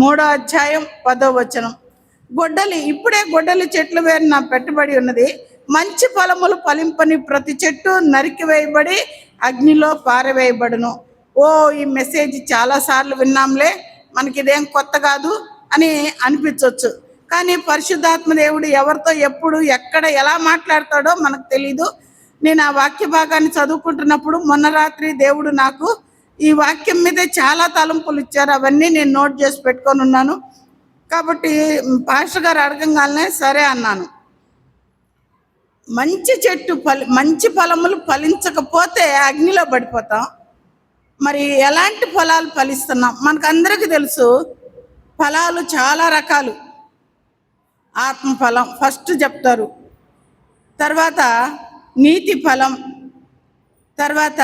3:10 గొడ్డలి ఇప్పుడే గొడ్డలి చెట్లు వేరు నా పెట్టుబడి ఉన్నది, మంచి ఫలములు ఫలింపని ప్రతి చెట్టు నరికివేయబడి అగ్నిలో పారవేయబడును. ఈ మెసేజ్ చాలాసార్లు విన్నాంలే, మనకి ఇదేం కొత్త కాదు అని అనిపించవచ్చు. కానీ పరిశుద్ధాత్మ దేవుడు ఎవరితో ఎప్పుడు ఎక్కడ ఎలా మాట్లాడతాడో మనకు తెలీదు. నేను ఆ వాక్య భాగాన్ని చదువుకుంటున్నప్పుడు మొన్న రాత్రి దేవుడు నాకు ఈ వాక్యం మీద చాలా తలంపులు ఇచ్చారు. అవన్నీ నేను నోట్ చేసి పెట్టుకొని ఉన్నాను. కాబట్టి పాస్టర్ గారు అడగంగానే సరే అన్నాను. మంచి చెట్టు మంచి ఫలములు ఫలించకపోతే అగ్నిలో పడిపోతాం. మరి ఎలాంటి ఫలాలు ఫలిస్తున్నాం? మనకు అందరికీ తెలుసు, ఫలాలు చాలా రకాలు. ఆత్మఫలం ఫస్ట్ చెప్తారు, తర్వాత నీతి ఫలం, తర్వాత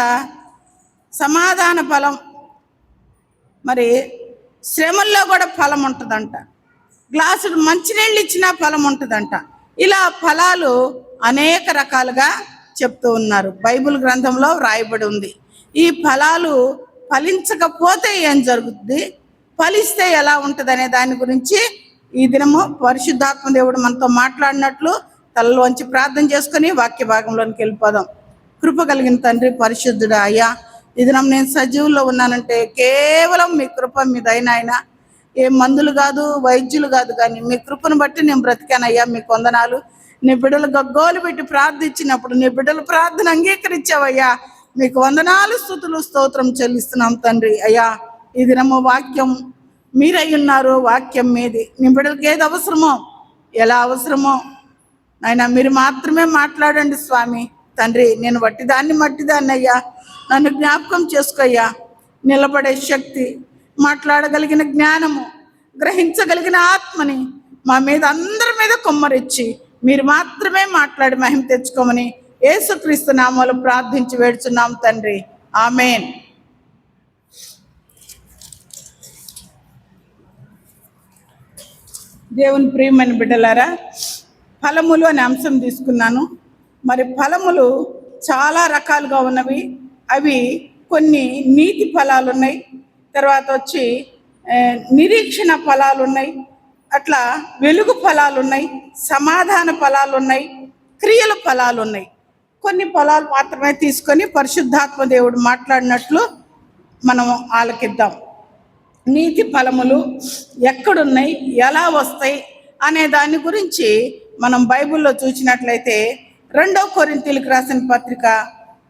సమాధాన ఫలం, మరి శ్రమల్లో కూడా ఫలం ఉంటుందంట, గ్లాసుడు మంచినీళ్ళు ఇచ్చినా ఫలం ఉంటుందంట. ఇలా ఫలాలు అనేక రకాలుగా చెప్తూ ఉన్నారు, బైబిల్ గ్రంథంలో వ్రాయబడి ఉంది. ఈ ఫలాలు ఫలించకపోతే ఏం జరుగుతుంది, ఫలిస్తే ఎలా ఉంటుంది అనే దాని గురించి ఈ దినము పరిశుద్ధాత్మ దేవుడు మనతో మాట్లాడినట్లు తలలోంచి ప్రార్థన చేసుకొని వాక్య భాగంలోనికి వెళ్ళిపోదాం. కృప కలిగిన తండ్రి, పరిశుద్ధుడా అయ్యా, ఈ దినం నేను సజీవుల్లో ఉన్నానంటే కేవలం మీ కృప మీద అయినా, ఏ మందులు కాదు, వైద్యులు కాదు, కానీ మీ కృపను బట్టి నేను బ్రతికానయ్యా. మీకు వందనాలు. నీ బిడ్డలు గగ్గోలు పెట్టి ప్రార్థించినప్పుడు నీ బిడ్డల ప్రార్థన అంగీకరించావయ్యా. మీకు వందనాలు, స్తుతులు, స్తోత్రం చెల్లిస్తున్నాం తండ్రి. అయ్యా, ఈ దినము వాక్యం మీరై ఉన్నారు, వాక్యం మీది. నీ బిడ్డలకి ఏది అవసరమో, ఎలా అవసరమో నాయన మీరు మాత్రమే మాట్లాడండి స్వామి. తండ్రి, నేను మట్టిదాన్ని అయ్యా, నన్ను జ్ఞాపకం చేసుకోయ్యా. నిలబడే శక్తి, మాట్లాడగలిగిన జ్ఞానము, గ్రహించగలిగిన ఆత్మని మా మీద అందరి మీద కొమ్మరిచ్చి మీరు మాత్రమే మాట్లాడి మహిమ తెచ్చుకోమని యేసుక్రీస్తు నామములో ప్రార్థించి వేడుచున్నాం తండ్రి, ఆమేన్. దేవుని ప్రియమైన బిడ్డలారా, ఫలములు అనే అంశం తీసుకున్నాను. మరి ఫలములు చాలా రకాలుగా ఉన్నవి. అవి కొన్ని నీతి ఫలాలు ఉన్నాయి, తర్వాత వచ్చి నిరీక్షణ ఫలాలు ఉన్నాయి, అట్లా వెలుగు ఫలాలు ఉన్నాయి, సమాధాన ఫలాలు ఉన్నాయి, క్రియల ఫలాలు ఉన్నాయి. కొన్ని ఫలాలు మాత్రమే తీసుకొని పరిశుద్ధాత్మ దేవుడు మాట్లాడినట్లు మనం ఆలకిద్దాం. నీతి ఫలములు ఎక్కడున్నాయి, ఎలా వస్తాయి అనే దాని గురించి మనం బైబిల్లో చూసినట్లయితే 2 కొరింథీయులకు రాసిన పత్రిక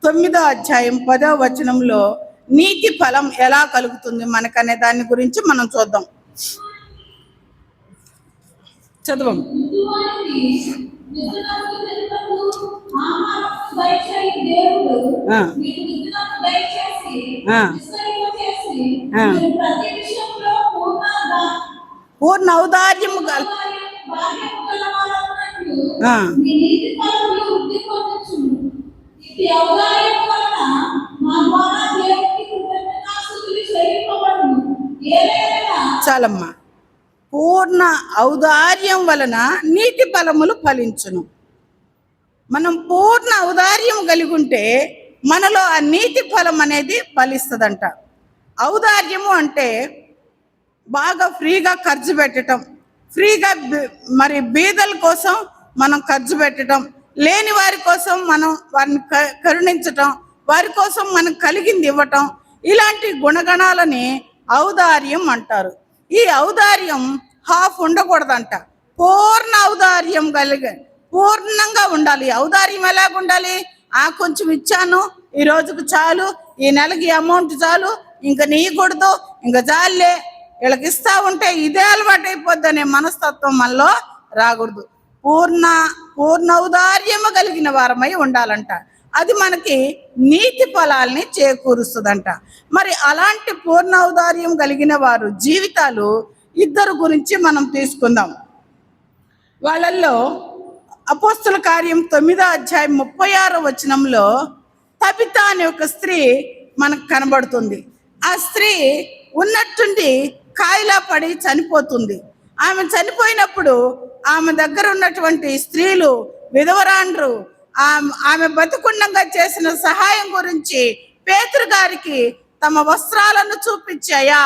9:10 నీతి ఫలం ఎలా కలుగుతుంది మనకనే దాని గురించి మనం చూద్దాం. చదవం. పూర్ణ ఔదార్యము చాలమ్మా. పూర్ణ ఔదార్యం వలన నీతి ఫలములు ఫలించును. మనం పూర్ణ ఔదార్యం కలిగి ఉంటే మనలో ఆ నీతి ఫలం అనేది ఫలిస్తుందంట. ఔదార్యము అంటే బాగా ఫ్రీగా ఖర్చు పెట్టడం, ఫ్రీగా మరి బీదల కోసం మనం ఖర్చు పెట్టడం, లేని వారి కోసం మనం వారిని కరుణించటం, వారి కోసం మనం కలిగింది ఇవ్వటం, ఇలాంటి గుణగణాలని ఔదార్యం అంటారు. ఈ ఔదార్యం హాఫ్ ఉండకూడదంట, పూర్ణ ఔదార్యం పూర్ణంగా ఉండాలి. ఔదార్యం ఎలాగుండాలి? కొంచెం ఇచ్చాను, ఈ రోజుకు చాలు, ఈ నెలకి అమౌంట్ చాలు, ఇంకా నీయకూడదు, ఇంకా చాలే, వీళ్ళకి ఇస్తా ఉంటే ఇదే అలవాటు అయిపోద్ది అనే మనస్తత్వం మనలో రాకూడదు. పూర్ణ ఔదార్యము కలిగిన వారమై ఉండాలంట. అది మనకి నీతి ఫలాల్ని చేకూరుస్తుందంట. మరి అలాంటి పూర్ణ ఔదార్యం కలిగిన వారు జీవితాలు ఇద్దరు గురించి మనం తీసుకుందాం. వాళ్ళల్లో అపోస్తుల కార్యం 9:36 తబిత అనే ఒక స్త్రీ మనకు కనబడుతుంది. ఆ స్త్రీ ఉన్నట్టుండి కాయిలా పడి చనిపోతుంది. ఆమె చనిపోయినప్పుడు ఆమె దగ్గర ఉన్నటువంటి స్త్రీలు, విధవరాండ్రు ఆమె బతుకుండంగా చేసిన సహాయం గురించి పేతురు గారికి తమ వస్త్రాలను చూపించాయా,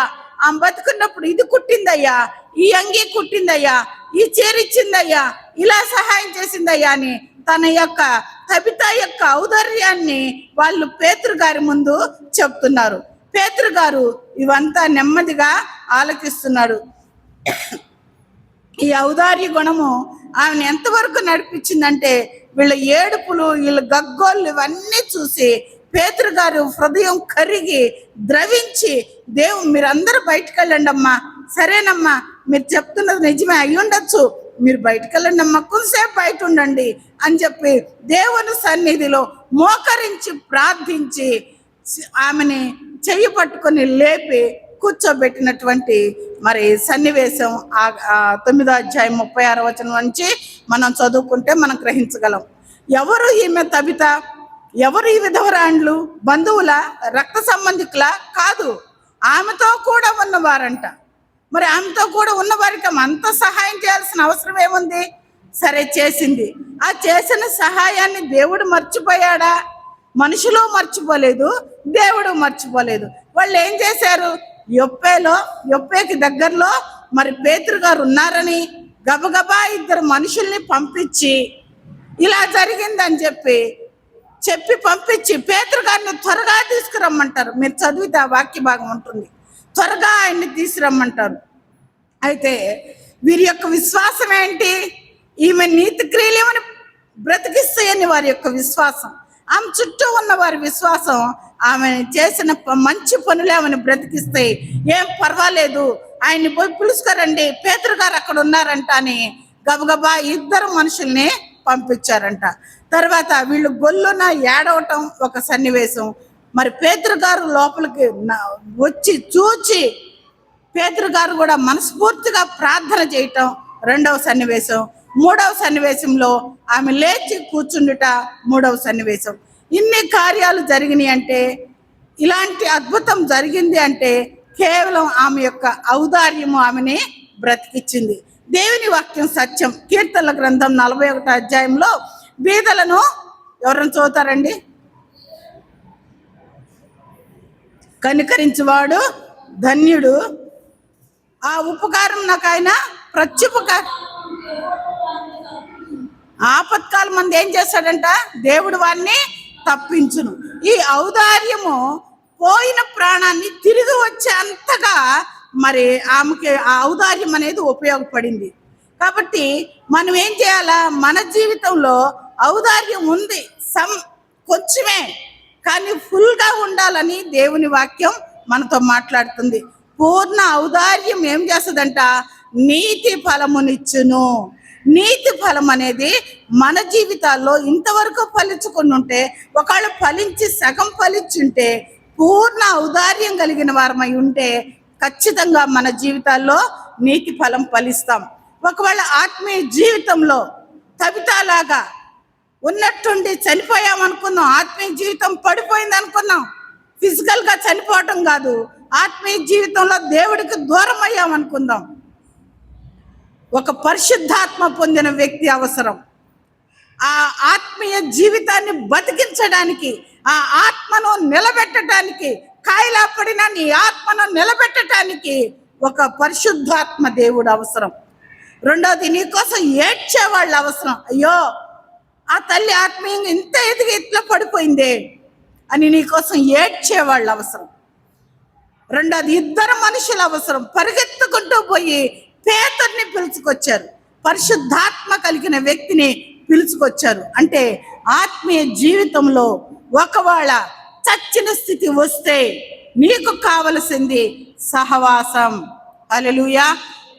ఆమె బతుకున్నప్పుడు ఇది కుట్టిందయ్యా, ఈ అంగీ కుట్టిందయ్యా, ఈ చేరిచ్చిందయ్యా, ఇలా సహాయం చేసిందయ్యా అని తన యొక్క తబిత యొక్క ఔదార్యాన్ని వాళ్ళు పేతురు గారి ముందు చెప్తున్నారు. పేతురు గారు ఇవంతా నెమ్మదిగా ఆలకిస్తున్నాడు. ఈ ఔదార్య గుణము ఆమెను ఎంతవరకు నడిపించిందంటే వీళ్ళ ఏడుపులు, వీళ్ళ గగ్గోళ్ళు ఇవన్నీ చూసి పేతురు గారు హృదయం కరిగి ద్రవించి, మీరందరూ బయటకు వెళ్ళండి అమ్మా, సరేనమ్మా మీరు చెప్తున్నది నిజమే అయి ఉండొచ్చు, మీరు బయటకు వెళ్ళండి అమ్మా, కొంతసేపు బయట ఉండండి అని చెప్పి దేవుని సన్నిధిలో మోకరించి ప్రార్థించి ఆమెని చెయ్యి పట్టుకొని లేపి కూర్చోబెట్టినటువంటి మరి సన్నివేశం 9వ అధ్యాయం 36వ వచనం నుంచి మనం చదువుకుంటే మనం గ్రహించగలం. ఎవరు ఈమె తబిత? ఎవరు ఈ విధవరాండ్లు? బంధువుల, రక్త సంబంధికుల? కాదు, ఆమెతో కూడా ఉన్నవారంట. మరి ఆమెతో కూడా ఉన్నవారికి అంత సహాయం చేయాల్సిన అవసరం ఏముంది? సరే చేసింది. ఆ చేసిన సహాయాన్ని దేవుడు మర్చిపోయాడా? మనుషులు మర్చిపోలేదు, దేవుడు మర్చిపోలేదు. వాళ్ళు ఏం చేశారు? యొప్పేకి దగ్గరలో మరి పేతురు గారు ఉన్నారని గబగబా 2 మనుషుల్ని పంపించి ఇలా జరిగిందని చెప్పి పంపించి పేతురు గారిని త్వరగా తీసుకురమ్మంటారు. మీరు చదివితే ఆ వాక్య భాగం ఉంటుంది. త్వరగా ఆయన్ని తీసుకురమ్మంటారు. అయితే వీరి యొక్క విశ్వాసం ఏంటి? ఈమె నీతి క్రియలేమని బ్రతికిస్తాయని వారి యొక్క విశ్వాసం. ఆమె చుట్టూ ఉన్న వారి విశ్వాసం ఆమె చేసిన మంచి పనులే ఆమెను బ్రతికిస్తాయి. ఏం పర్వాలేదు, ఆయన్ని పోయి పిలుచుకోరండి, పేతురు గారు అక్కడ ఉన్నారంట అని గబగబా 2 మనుషుల్ని పంపించారంట. తర్వాత వీళ్ళు గొల్లున ఏడవటం ఒక సన్నివేశం. మరి పేతురు గారు లోపలికి వచ్చి చూచి పేతురు గారు కూడా మనస్ఫూర్తిగా ప్రార్థన చేయటం 2వ సన్నివేశం. 3వ సన్నివేశంలో ఆమె లేచి కూర్చుండుట 3వ సన్నివేశం. ఇన్ని కార్యాలు జరిగినాయి అంటే, ఇలాంటి అద్భుతం జరిగింది అంటే కేవలం ఆమె యొక్క ఔదార్యము ఆమెని బ్రతికిచ్చింది. దేవుని వాక్యం సత్యం. కీర్తనల గ్రంథం 41వ అధ్యాయంలో బీదలను ఎవరైనా చదువుతారండి? కనికరించువాడు ధన్యుడు, ఆ ఉపకారం నాకు ఆయన ప్రత్యుపకారం. ఆపత్కాలం మంది ఏం చేస్తాడంట? దేవుడు వారిని తప్పించును. ఈ ఔదార్యము పోయిన ప్రాణాన్ని తిరిగి వచ్చే అంతగా మరి ఆమెకి ఆ ఔదార్యం అనేది ఉపయోగపడింది. కాబట్టి మనం ఏం చేయాలా? మన జీవితంలో ఔదార్యం ఉంది, కొంచెమే, కానీ ఫుల్గా ఉండాలని దేవుని వాక్యం మనతో మాట్లాడుతుంది. పూర్ణ ఔదార్యం ఏం చేస్తుందంట? నీతి ఫలమునిచ్చును. నీతి ఫలం అనేది మన జీవితాల్లో ఇంతవరకు ఫలించుకుని ఉంటే, ఒకవేళ ఫలించి సగం ఫలించుంటే, పూర్ణ ఔదార్యం కలిగిన వారమై ఉంటే ఖచ్చితంగా మన జీవితాల్లో నీతి ఫలం ఫలిస్తాం. ఒకవేళ ఆత్మీయ జీవితంలో తబితలాగా ఉన్నట్టుండి చనిపోయామనుకుందాం, ఆత్మీయ జీవితం పడిపోయింది అనుకున్నాం. ఫిజికల్గా చనిపోవటం కాదు, ఆత్మీయ జీవితంలో దేవుడికి దూరం అయ్యామనుకుందాం. ఒక పరిశుద్ధాత్మ పొందిన వ్యక్తి అవసరం. ఆ ఆత్మీయ జీవితాన్ని బతికించడానికి, ఆ ఆత్మను నిలబెట్టడానికి, కాయలా పడిన నీ ఆత్మను నిలబెట్టడానికి ఒక పరిశుద్ధాత్మ దేవుడు అవసరం. రెండోది, నీకోసం ఏడ్చే వాళ్ళు అవసరం. అయ్యో, ఆ తల్లి ఆత్మీయంగా ఇంత ఎదిగి ఇట్లా పడిపోయిందే అని నీకోసం ఏడ్చే వాళ్ళు అవసరం. రెండోది, 2 మనుషులు అవసరం. పరిగెత్తుకుంటూ పోయి పేతుర్ని పిలుచుకొచ్చారు, పరిశుద్ధాత్మ కలిగిన వ్యక్తిని పిలుచుకొచ్చారు. అంటే ఆత్మీయ జీవితంలో ఒకవేళ చచ్చిన స్థితి వస్తే నీకు కావలసింది సహవాసం. హల్లెలూయా,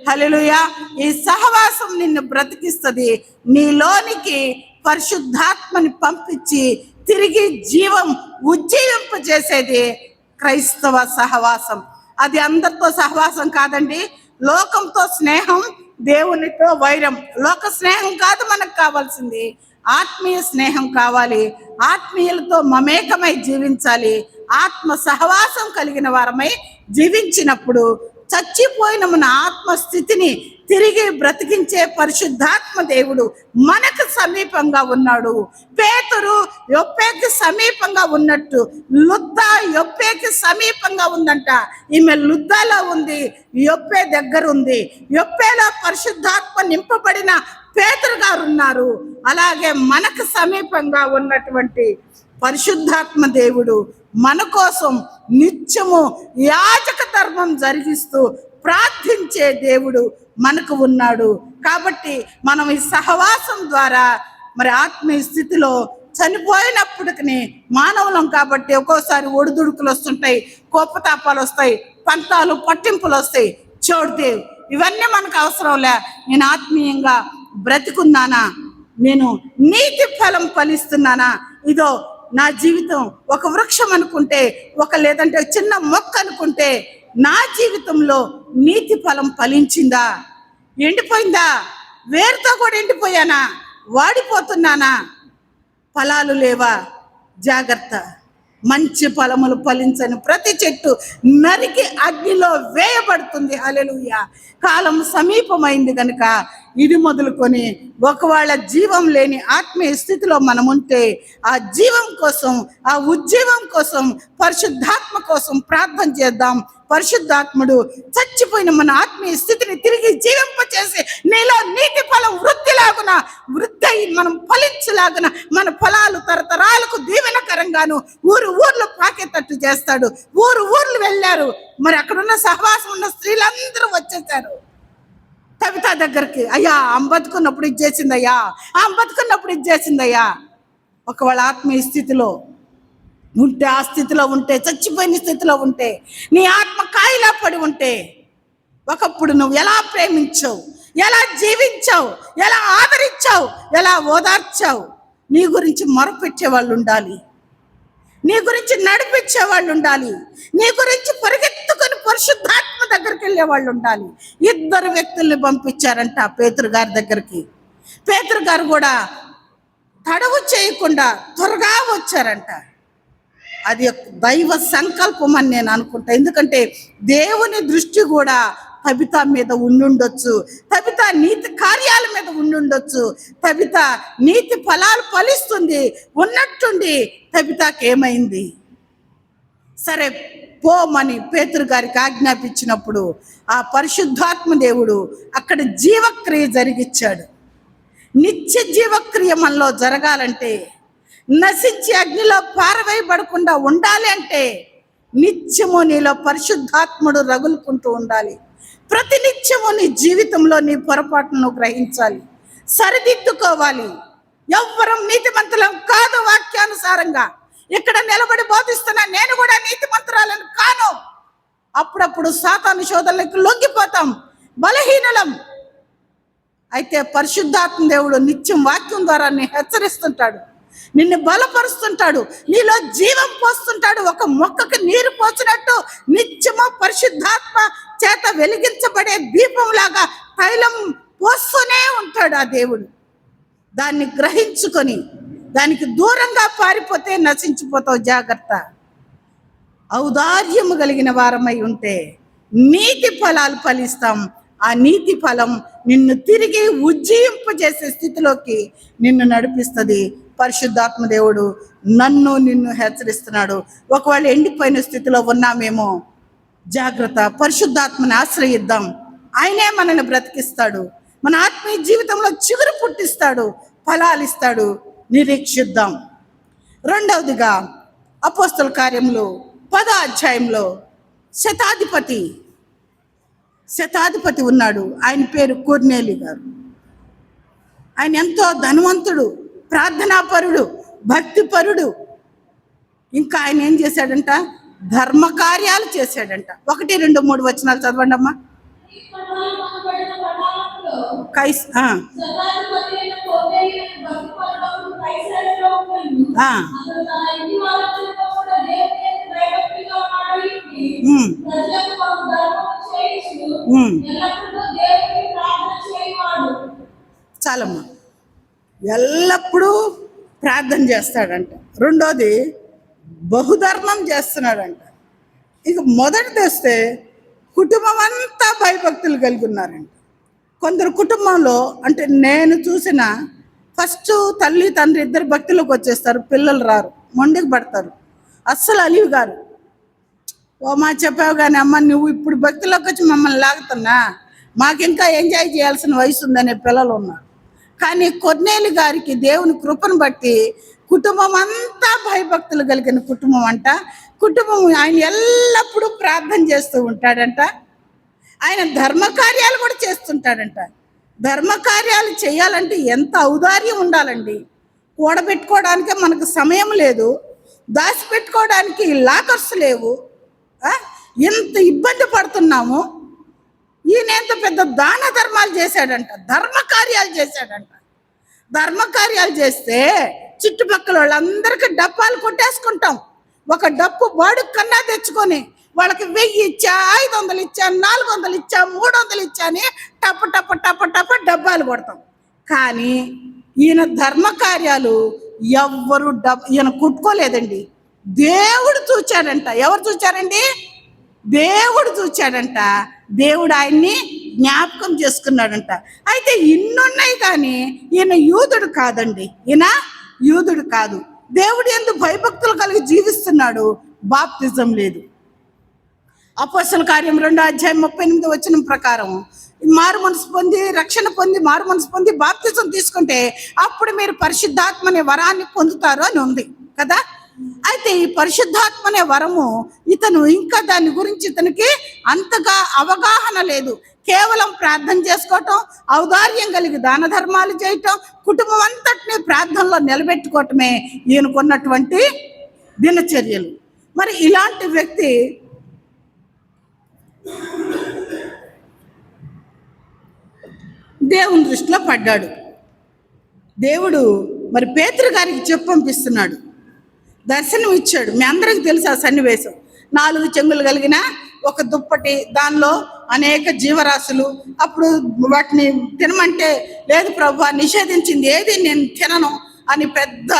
హల్లెలూయా. ఈ సహవాసం నిన్ను బ్రతికిస్తుంది. నీలోనికి పరిశుద్ధాత్మని పంపించి తిరిగి జీవం ఉజ్జీవింపజేసేది క్రైస్తవ సహవాసం. అది అందరితో సహవాసం కాదండి. లోకంతో స్నేహం, దేవునితో వైరం. లోక స్నేహం కాదు మనకు కావాల్సింది, ఆత్మీయ స్నేహం కావాలి. ఆత్మీయులతో మమేకమై జీవించాలి. ఆత్మ సహవాసం కలిగిన వారమై జీవించినప్పుడు చచ్చిపోయిన మన ఆత్మస్థితిని తిరిగి బ్రతికించే పరిశుద్ధాత్మ దేవుడు మనకు సమీపంగా ఉన్నాడు. పేతురు యొప్పేకి సమీపంగా ఉన్నట్టు లుద్ద యొప్పేకి సమీపంగా ఉందంట. ఈమె లుద్దలో ఉంది, యొప్పే దగ్గర ఉంది. యొప్పేలో పరిశుద్ధాత్మ నింపబడిన పేతురు గారు ఉన్నారు. అలాగే మనకు సమీపంగా ఉన్నటువంటి పరిశుద్ధాత్మ దేవుడు మన కోసం నిత్యము యాజక ధర్మం జరిగిస్తూ ప్రార్థించే దేవుడు మనకు ఉన్నాడు. కాబట్టి మనం ఈ సహవాసం ద్వారా మరి ఆత్మీయ స్థితిలో చనిపోయినప్పటికీ మానవులం కాబట్టి ఒక్కోసారి ఒడిదుడుకులు వస్తుంటాయి, కోపతాపాలు వస్తాయి, పంతాలు పట్టింపులు వస్తాయి. చోడుదేవ్ ఇవన్నీ మనకు అవసరంలే. నేను ఆత్మీయంగా బ్రతికున్నానా, నేను నీతి ఫలం ఫలిస్తున్నానా, ఇదో నా జీవితం ఒక వృక్షం అనుకుంటే, లేదంటే చిన్న మొక్క అనుకుంటే నా జీవితంలో నీతి ఫలం ఫలించిందా, ఎండిపోయిందా, వేరుతో కూడా ఎండిపోయానా, వాడిపోతున్నానా, ఫలాలు లేవా, జాగ్రత్త. మంచి ఫలములు ఫలించని ప్రతి చెట్టు నరికి అగ్నిలో వేయబడుతుంది. హల్లెలూయా. కాలం సమీపమైంది కనుక ఇది మొదలుకొని ఒకవేళ జీవం లేని ఆత్మీయ స్థితిలో మనం ఉంటే ఆ జీవం కోసం, ఆ ఉజ్జీవం కోసం, పరిశుద్ధాత్మ కోసం ప్రార్థన చేద్దాం. పరిశుద్ధాత్ముడు చచ్చిపోయిన మన ఆత్మీయ స్థితిని తిరిగి జీవింపచేసి నీలో నీతి ఫలం వృద్ధి మనం ఫలించలాగున మన ఫలాలు తరతరాలకు దీవెనకరంగాను ఊర్లు పాకేటట్టు చేస్తాడు. ఊర్లు వెళ్ళారు. మరి అక్కడున్న సహవాసం ఉన్న స్త్రీలందరూ వచ్చేసారు కవిత దగ్గరికి. అయ్యా బతుకున్నప్పుడు ఇది చేసిందయ్యా, బతుకున్నప్పుడు ఇది చేసిందయ్యా. ఒకవేళ ఆత్మీయ స్థితిలో ఉంటే, ఆ స్థితిలో ఉంటే, చచ్చిపోయిన స్థితిలో ఉంటే, నీ ఆత్మ కాయిలా పడి ఉంటే, ఒకప్పుడు నువ్వు ఎలా ప్రేమించావు, ఎలా జీవించావు, ఎలా ఆదరించావు, ఎలా ఓదార్చావు, నీ గురించి మొరపెట్టే వాళ్ళు ఉండాలి, నీ గురించి నడిపించే వాళ్ళు ఉండాలి, నీ గురించి పరిగెత్తుకొని పరిశుద్ధాత్మ దగ్గరికి వెళ్ళే వాళ్ళు ఉండాలి. 2 వ్యక్తుల్ని పంపించారంట పేతురు గారి దగ్గరికి. పేతురు గారు కూడా తడవు చేయకుండా త్వరగా వచ్చారంట. అది దైవ సంకల్పం అని నేను అనుకుంటా. ఎందుకంటే దేవుని దృష్టి కూడా తబిత మీద ఉండుండొచ్చు, తబిత నీతి కార్యాల మీద ఉండుండొచ్చు, తబిత నీతి ఫలాలు ఫలిస్తుంది ఉన్నట్టుండి తబితకి ఏమైంది? సరే పోమని పేతురు గారికి ఆజ్ఞాపించినప్పుడు ఆ పరిశుద్ధాత్మ దేవుడు అక్కడ జీవక్రియ జరిగిచ్చాడు. నిత్య జీవక్రియ మనలో జరగాలంటే, నశించి అగ్నిలో పారవేయబడకుండా ఉండాలి అంటే నిత్యము నీలో పరిశుద్ధాత్ముడు రగులుకుంటూ ఉండాలి. ప్రతినిత్యము నీ జీవితంలో నీ పొరపాటును గ్రహించాలి, సరిదిద్దుకోవాలి. ఎవ్వరం నీతిమంతులం కాదు. వాక్యానుసారంగా ఇక్కడ నిలబడి బోధిస్తున్నా నేను కూడా నీతిమంతురాలను కాను. అప్పుడప్పుడు సాతాను శోధనలకు లొంగిపోతాం, బలహీనులం. అయితే పరిశుద్ధాత్మ దేవుడు నిత్యం వాక్యం ద్వారా నిన్ను హెచ్చరిస్తుంటాడు, నిన్ను బలపరుస్తుంటాడు, నీలో జీవం పోస్తుంటాడు. ఒక మొక్కకు నీరు పోసినట్టు నిత్యము పరిశుద్ధాత్మ చేత వెలిగించబడే దీపంలాగా తైలం పోస్తూనే ఉంటాడు ఆ దేవుడు. దాన్ని గ్రహించుకొని దానికి దూరంగా పారిపోతే నశించిపోతావు. జాగ్రత్త. ఔదార్యము కలిగిన వారమై ఉంటే నీతి ఫలాలు ఫలిస్తాం. ఆ నీతి ఫలం నిన్ను తిరిగి ఉజ్జీవింపజేసే స్థితిలోకి నిన్ను నడిపిస్తుంది. పరిశుద్ధాత్మ దేవుడు నిన్ను హెచ్చరిస్తున్నాడు. ఒకవేళ ఎండిపోయిన స్థితిలో ఉన్నామేమో, జాగ్రత్త. పరిశుద్ధాత్మని ఆశ్రయిద్దాం. ఆయనే మనల్ని బ్రతికిస్తాడు, మన ఆత్మీయ జీవితంలో చిగురు పుట్టిస్తాడు, ఫలాలు ఇస్తాడు. నిరీక్షిద్దాం. రెండవదిగా అపోస్తల కార్యములు 10వ అధ్యాయంలో శతాధిపతి ఉన్నాడు. ఆయన పేరు కొర్నేలి గారు. ఆయన ఎంతో ధనవంతుడు, ప్రార్థనాపరుడు, భక్తిపరుడు. ఇంకా ఆయన ఏం చేశాడంట? ధర్మ కార్యాలు చేశాడంట. 1, 2, 3 వచనాలు చదవండి అమ్మా. చాలమ్మా. ఎల్లప్పుడూ ప్రార్థన చేస్తాడంట. రెండోది బహుధర్మం చేస్తున్నాడంట. ఇక మొదటిది వస్తే కుటుంబం అంతా భయభక్తులు కలిగి ఉన్నారంట. కొందరు కుటుంబంలో అంటే నేను చూసిన ఫస్ట్ తల్లి తండ్రి ఇద్దరు భక్తిలోకి వచ్చేస్తారు, పిల్లలు రారు, మొండికి పడతారు, అస్సలు అలివి గారు. ఓ మా చెప్పావు కానీ అమ్మ నువ్వు ఇప్పుడు భక్తిలోకి వచ్చి మమ్మల్ని లాగుతున్నా, మాకు ఇంకా ఎంజాయ్ చేయాల్సిన వయసు ఉందనే పిల్లలు ఉన్నారు. కానీ కొర్నేలి గారికి దేవుని కృపను బట్టి కుటుంబం అంతా భయభక్తులు కలిగిన కుటుంబం అంట. కుటుంబం ఆయన ఎల్లప్పుడూ ప్రార్థన చేస్తూ ఉంటాడంట. ఆయన ధర్మకార్యాలు కూడా చేస్తుంటాడంట. ధర్మకార్యాలు చేయాలంటే ఎంత ఔదార్యం ఉండాలండి. కూడబెట్టుకోవడానికే మనకు సమయం లేదు, దాచిపెట్టుకోవడానికి లాకర్స్ లేవు, ఎంత ఇబ్బంది పడుతున్నాము. ఈయన ఎంత పెద్ద దాన ధర్మాలు చేశాడంట, ధర్మకార్యాలు చేశాడంట. ధర్మకార్యాలు చేస్తే చుట్టుపక్కల వాళ్ళందరికీ డబ్బాలు కొట్టేసుకుంటాం. ఒక డప్పు బాడు కన్నా తెచ్చుకొని వాళ్ళకి 1000 ఇచ్చా, 500 ఇచ్చా, 400 ఇచ్చా, 300 ఇచ్చా అని టప టప టప టప డబ్బాలు కొడతాం. కానీ ఈయన ధర్మకార్యాలు ఎవ్వరు ఈయన కుట్టుకోలేదండి. దేవుడు చూచాడంట. ఎవరు చూచారండి? దేవుడు చూచాడంట. దేవుడు ఆయన్ని జ్ఞాపకం చేసుకున్నాడంట. అయితే ఇన్నున్నాయి కానీ ఈయన యూదుడు కాదండి. ఈయన యూదుడు కాదు. దేవుడు ఎందుకు భయభక్తులు కలిగి జీవిస్తున్నాడు. బాప్తిజం లేదు. అపోస్తల కార్యం 2:38 ప్రకారం మారు మనసు పొంది రక్షణ పొంది మారు మనసు పొంది బాప్తిజం తీసుకుంటే అప్పుడు మీరు పరిశుద్ధాత్మ అనే వరాన్ని పొందుతారు అని ఉంది కదా. అయితే ఈ పరిశుద్ధాత్మ అనే వరము ఇతను ఇంకా దాని గురించి ఇతనికి అంతగా అవగాహన లేదు. కేవలం ప్రార్థన చేసుకోవటం, ఔదార్యం కలిగి దాన ధర్మాలు చేయటం, కుటుంబం అంతటినీ ప్రార్థనలో నిలబెట్టుకోవటమే ఈయనకున్నటువంటి దినచర్యలు. మరి ఇలాంటి వ్యక్తి దేవుని దృష్టిలో పడ్డాడు. దేవుడు మరి పేతురు గారికి చెప్పి పంపిస్తున్నాడు. దర్శనం ఇచ్చాడు. మీ అందరికి తెలుసు ఆ సన్నివేశం. 4 చెంగులు కలిగిన ఒక దుప్పటి, దానిలో అనేక జీవరాశులు. అప్పుడు వాటిని తినమంటే లేదు ప్రభు, నిషేధించింది ఏది నేను తినను అని పెద్ద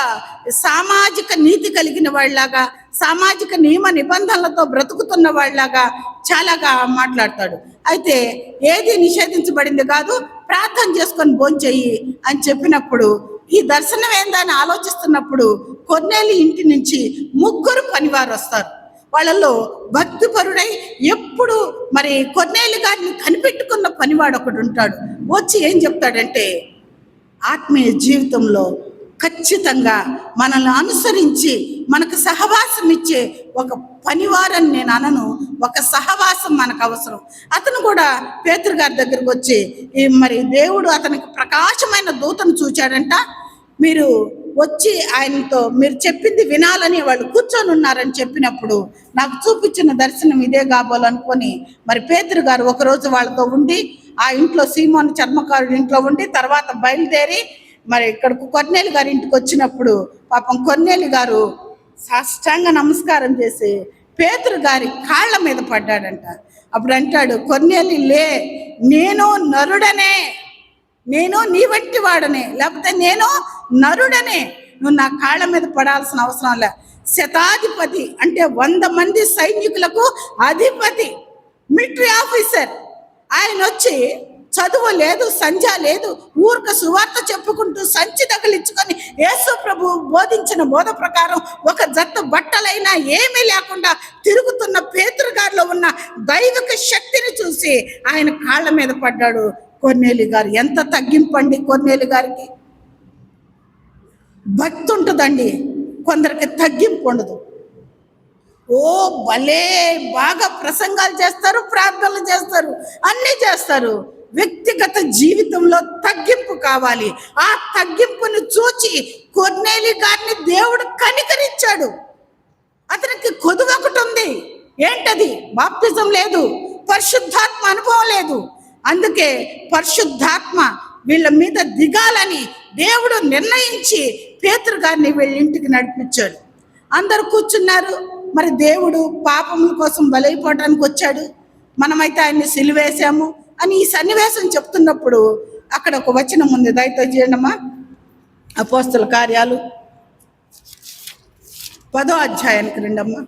సామాజిక నీతి కలిగిన వాళ్ళలాగా, సామాజిక నియమ నిబంధనలతో బ్రతుకుతున్న వాళ్ళలాగా చాలాగా మాట్లాడతాడు. అయితే ఏది నిషేధించబడింది కాదు, ప్రార్థన చేసుకొని భోంచెయ్యి అని చెప్పినప్పుడు ఈ దర్శనం ఏందని ఆలోచిస్తున్నప్పుడు కొర్నేలి ఇంటి నుంచి 3 పనివారు వస్తారు. వాళ్ళలో భక్తిపరుడై ఎప్పుడు మరి కొర్నేలి గారిని కనిపెట్టుకున్న పనివాడు ఒకడు ఉంటాడు. వచ్చి ఏం చెప్తాడంటే, ఆత్మీయ జీవితంలో ఖచ్చితంగా మనల్ని అనుసరించి మనకు సహవాసం ఇచ్చే ఒక పనివారని నేను అనను, ఒక సహవాసం మనకు అవసరం. అతను కూడా పేతురు గారి దగ్గరకు వచ్చి మరి దేవుడు అతనికి ప్రకాశమైన దూతను చూచాడంట. మీరు వచ్చి ఆయనతో మీరు చెప్పింది వినాలని వాళ్ళు కూర్చొని ఉన్నారని చెప్పినప్పుడు నాకు చూపించిన దర్శనం ఇదే కాబోలనుకొని మరి పేతురు గారు ఒకరోజు వాళ్ళతో ఉండి ఆ ఇంట్లో సీమోను చర్మకారుడి ఇంట్లో ఉండి తర్వాత బయలుదేరి మరి ఇక్కడకు కొర్నేలి గారి ఇంటికి వచ్చినప్పుడు పాపం కొర్నేలి గారు సాష్టాంగ నమస్కారం చేసి పేతురు గారి కాళ్ళ మీద పడ్డాడంట. అప్పుడు అంటాడు, కొర్నేలి లే, నేను నరుడనే, నేను నీ వంటి వాడనే, లేకపోతే నేను నరుడనే, నువ్వు నా కాళ్ళ మీద పడాల్సిన అవసరం లే. శతాధిపతి అంటే 100 మంది సైనికులకు అధిపతి, మిలిటరీ ఆఫీసర్. ఆయన వచ్చి చదువు లేదు, సంధ్య లేదు, ఊరికి సువార్త చెప్పుకుంటూ సంచి తగిలించుకొని యేసు ప్రభు బోధించిన బోధ ప్రకారం ఒక జత బట్టలైనా ఏమీ లేకుండా తిరుగుతున్న పేతురు గారిలో ఉన్న దైవిక శక్తిని చూసి ఆయన కాళ్ళ మీద పడ్డాడు కొర్నేలి గారు. ఎంత తగ్గింపండి కొర్నేలి గారికి. భక్తి ఉంటుందండి, కొందరికి తగ్గింపు ఉండదు. ఓ భలే బాగా ప్రసంగాలు చేస్తారు, ప్రార్థనలు చేస్తారు, అన్నీ చేస్తారు. వ్యక్తిగత జీవితంలో తగ్గింపు కావాలి. ఆ తగ్గింపును చూచి కొర్నేలి గారిని దేవుడు కనికరించాడు. అతనికి కొదువ ఒకటి ఉంది. ఏంటది? బాప్తిజం లేదు, పరిశుద్ధాత్మ అనుభవం లేదు. అందుకే పరిశుద్ధాత్మ వీళ్ళ మీద దిగాలని దేవుడు నిర్ణయించి పేతురు గారిని వీళ్ళ ఇంటికి నడిపించాడు. అందరూ కూర్చున్నారు. మరి దేవుడు పాపముల కోసం బలైపోవడానికి వచ్చాడు, మనమైతే ఆయన్ని సిలువేశాము అని ఈ సన్నివేశం చెప్తున్నప్పుడు అక్కడ ఒక వచనం ఉంది, దయతో చేయండమ్మా. అపోస్తల కార్యాలు 10వ అధ్యాయానికి రండమ్మా.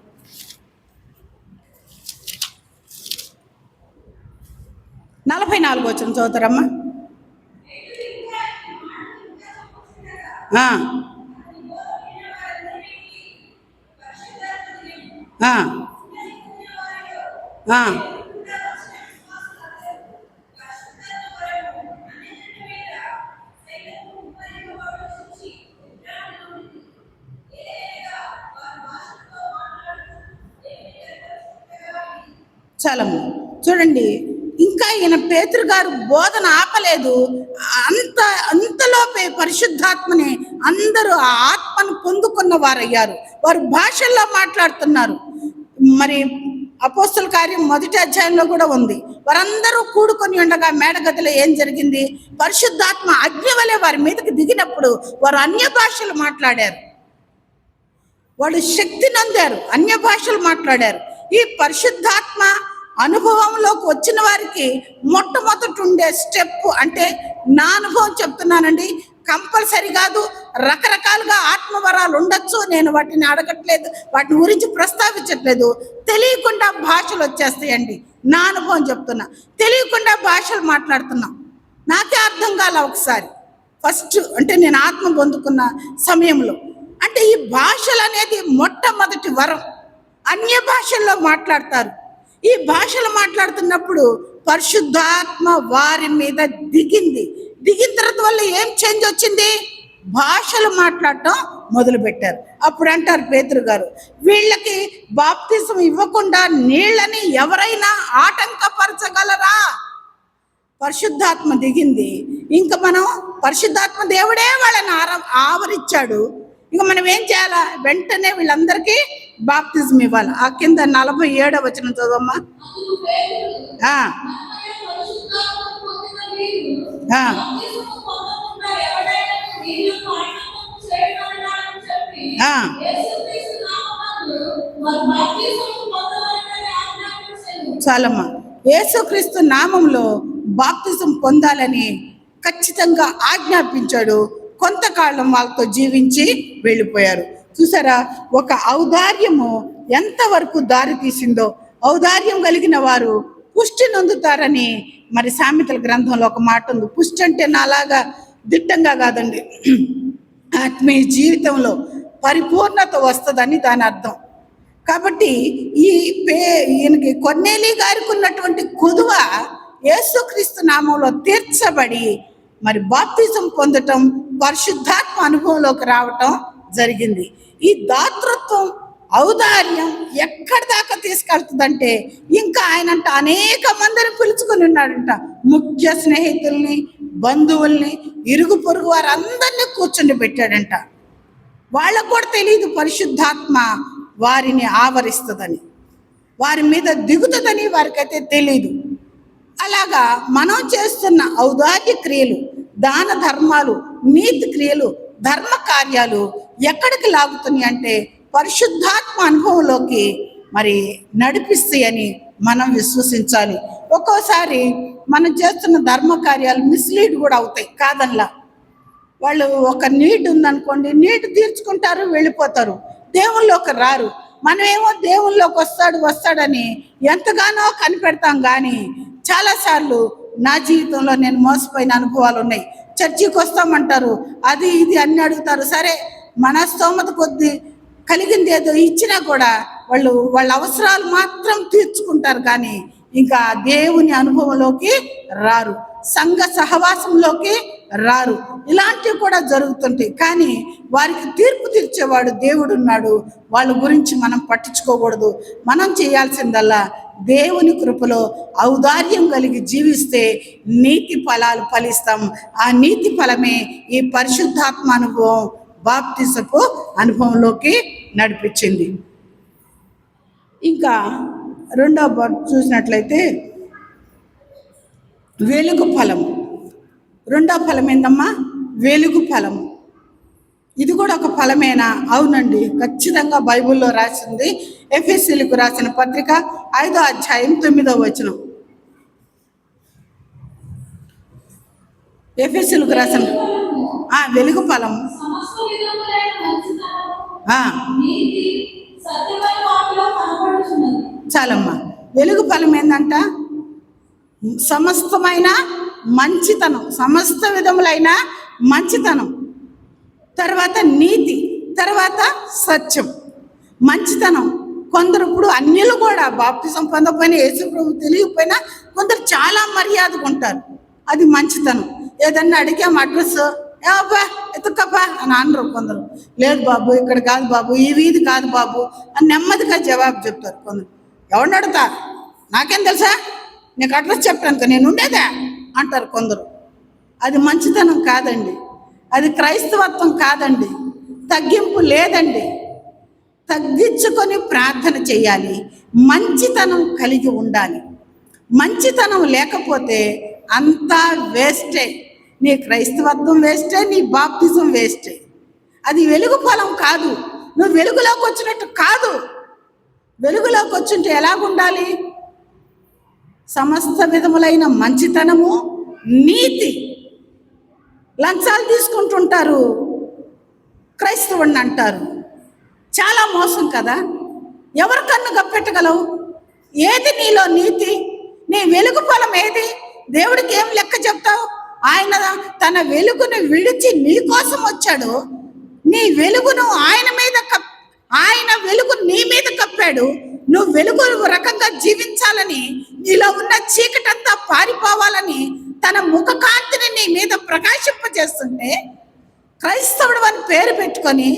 44 వచనం చదువుతారమ్మా. ఆ, ఆ, ఆ. చాలమ్మ. చూడండి, ఇంకా ఈయన పేతురు గారు బోధన ఆపలేదు. అంత అంతలోపే పరిశుద్ధాత్మని అందరూ ఆ ఆత్మను పొందుకున్న వారయ్యారు. వారు భాషల్లో మాట్లాడుతున్నారు. మరి అపోస్తుల కార్యం 1వ అధ్యాయంలో కూడా ఉంది. వారందరూ కూడుకొని ఉండగా మేడగదిలో ఏం జరిగింది? పరిశుద్ధాత్మ అగ్ని వలె వారి మీదకి దిగినప్పుడు వారు అన్య భాషలు మాట్లాడారు. వాళ్ళు శక్తి నందారు, అన్య భాషలు మాట్లాడారు. ఈ పరిశుద్ధాత్మ అనుభవంలోకి వచ్చిన వారికి మొట్టమొదటి ఉండే స్టెప్ అంటే, నా అనుభవం చెప్తున్నానండి, కంపల్సరీ కాదు, రకరకాలుగా ఆత్మవరాలు ఉండొచ్చు, నేను వాటిని అడగట్లేదు, వాటి గురించి ప్రస్తావించట్లేదు. తెలియకుండా భాషలు వచ్చేస్తాయండి. నా అనుభవం చెప్తున్నా, తెలియకుండా భాషలు మాట్లాడుతున్నాం. నాకే అర్థం కాల ఒకసారి, ఫస్ట్ అంటే నేను ఆత్మ పొందుకున్న సమయంలో. అంటే ఈ భాషలు అనేది మొట్టమొదటి వరం. అన్య భాషల్లో మాట్లాడతారు. ఈ భాషలు మాట్లాడుతున్నప్పుడు పరిశుద్ధాత్మ వారి మీద దిగింది. దిగిన తర్వాత వల్ల ఏం చేంజ్ వచ్చింది? భాషలు మాట్లాడటం మొదలుపెట్టారు. అప్పుడు అంటారు పేతురు గారు, వీళ్ళకి బాప్తిసం ఇవ్వకుండా నీళ్ళని ఎవరైనా ఆటంకపరచగలరా? పరిశుద్ధాత్మ దిగింది. ఇంకా మనం పరిశుద్ధాత్మ దేవుడే వాళ్ళని ఆవరించాడు. ఇక మనం ఏం చేయాలా? వెంటనే వీళ్ళందరికీ బాప్తిజం ఇవ్వాలి. ఆ కింద 47వ వచనం చదవమ్మా. చాలమ్మా. యేసుక్రీస్తు నామంలో బాప్తిజం పొందాలని ఖచ్చితంగా ఆజ్ఞాపించాడు. కొంతకాలం వాళ్ళతో జీవించి వెళ్ళిపోయారు. చూసారా, ఒక ఔదార్యము ఎంతవరకు దారి తీసిందో. ఔదార్యం కలిగిన వారు పుష్టి నొందుతారని మరి సామెతల గ్రంథంలో ఒక మాట ఉంది. పుష్టి అంటే నాలాగా దిట్టంగా కాదండి, ఆత్మీయ జీవితంలో పరిపూర్ణత వస్తుందని దాని అర్థం. కాబట్టి ఈయనకి కొర్నేలి గారికి ఉన్నటువంటి కొదువ యేసుక్రీస్తు నామంలో తీర్చబడి మరి బాప్తిజం పొందటం, పరిశుద్ధాత్మ అనుభవంలోకి రావటం జరిగింది. ఈ దాతృత్వం, ఔదార్యం ఎక్కడి దాకా తీసుకెళ్తుందంటే, ఇంకా ఆయనంట అనేక మందిని పిలుచుకొని ఉన్నాడంట. ముఖ్య స్నేహితుల్ని, బంధువుల్ని, ఇరుగు పొరుగు వారందరినీ కూర్చొని పెట్టాడంట. వాళ్ళకు కూడా తెలియదు పరిశుద్ధాత్మ వారిని ఆవరిస్తుందని, వారి మీద దిగుతుందని వారికైతే తెలియదు. అలాగా మనం చేస్తున్న ఔదార్య క్రియలు, దాన ధర్మాలు, నీతి క్రియలు, ధర్మ కార్యాలు ఎక్కడికి లాగుతున్నాయి అంటే పరిశుద్ధాత్మ అనుభవంలోకి మరి నడిపిస్తాయని మనం విశ్వసించాలి. ఒక్కోసారి మనం చేస్తున్న ధర్మ కార్యాలు మిస్లీడ్ కూడా అవుతాయి, కాదనలా. వాళ్ళు ఒక నీట్ ఉందనుకోండి, నీట్ తీర్చుకుంటారు, వెళ్ళిపోతారు, దేవుళ్ళలోకి రారు. మనమేమో దేవుళ్ళలోకి వస్తాడని ఎంతగానో కనిపెడతాం. కానీ చాలాసార్లు నా జీవితంలో నేను మోసపోయిన అనుభవాలు ఉన్నాయి. చర్చికి వస్తామంటారు, అది ఇది అన్ని అడుగుతారు. సరే, మన స్తోమత కొద్ది కలిగింది ఏదో ఇచ్చినా కూడా వాళ్ళ అవసరాలు మాత్రం తీర్చుకుంటారు, కానీ ఇంకా దేవుని అనుభవంలోకి రారు, సంఘ సహవాసంలోకి రారు. ఇలాంటివి కూడా జరుగుతుంటాయి. కానీ వారికి తీర్పు తీర్చేవాడు దేవుడు ఉన్నాడు. వాళ్ళ గురించి మనం పట్టించుకోకూడదు. మనం చేయాల్సిందల్లా దేవుని కృపలో ఔదార్యం కలిగి జీవిస్తే నీతి ఫలాలు ఫలిస్తాం. ఆ నీతి ఫలమే ఈ పరిశుద్ధాత్మ అనుభవం, బాప్తిసపు అనుభవంలోకి నడిపించింది. ఇంకా రెండవ చూసినట్లయితే వెలుగు ఫలము. రెండవ ఫలం ఏందమ్మా? వెలుగు ఫలము. ఇది కూడా ఒక ఫలమేనా? అవునండి, ఖచ్చితంగా బైబిల్లో రాసింది. ఎఫెసీయులకు రాసిన పత్రిక 5వ అధ్యాయం 9వ వచనం. ఎఫెసీయులకు రాసిన వెలుగు ఫలం. చాలమ్మా. వెలుగు ఫలం ఏందంట? సమస్తమైన మంచితనం, సమస్త విధములైన మంచితనం, తర్వాత నీతి, తర్వాత సత్యం. మంచితనం. కొందరు ఇప్పుడు అన్యులు కూడా బాప్తిసం పొందకపోయినా, యేసు ప్రభు తెలియకపోయినా కొందరు చాలా మర్యాదగా ఉంటారు. అది మంచితనం. ఏదన్నా అడిగాం అడ్రస్, ఏబ్బా ఎత్తుకప్పా అని అనరు. కొందరు లేదు బాబు ఇక్కడ కాదు బాబు, ఈ వీధి కాదు బాబు అని నెమ్మదిగా జవాబు చెప్తారు. కొందరు ఎవరిని అడుగుతా, నాకేం తెలుసా, నీకు అడ్రస్ చెప్పాను నేను ఉండేదా అంటారు కొందరు. అది మంచితనం కాదండి, అది క్రైస్తవత్వం కాదండి, తగ్గింపు లేదండి. తగ్గించుకొని ప్రార్థన చేయాలి, మంచితనం కలిగి ఉండాలి. మంచితనం లేకపోతే అంతా వేస్టే. నీ క్రైస్తవత్వం వేస్టే, నీ బాప్తిజం వేస్టే. అది వెలుగు ఫలం కాదు. నువ్వు వెలుగులోకి వచ్చినట్టు కాదు. వెలుగులోకి వచ్చింటే ఎలాగుండాలి? సమస్త విధములైన మంచితనము, నీతి. లంచాలు తీసుకుంటుంటారు, క్రైస్తవుడిని అంటారు. చాలా మోసం కదా. ఎవరి కన్ను గప్పెట్టగలవు? ఏది నీలో నీతి? నీ వెలుగు ఫలం ఏది? దేవుడికి ఏం లెక్క చెప్తావు? ఆయన తన వెలుగును విడిచి నీ కోసం వచ్చాడు. నీ వెలుగును ఆయన వెలుగు నీ మీద కప్పాడు. నువ్వు వెలుగు రకంగా జీవించాలని, నీలో ఉన్న చీకటంతా పారిపోవాలని తన ముఖకాంతిని నీ మీద ప్రకాశింపజేస్తుంటే, క్రైస్తవుడు అని పేరు పెట్టుకొని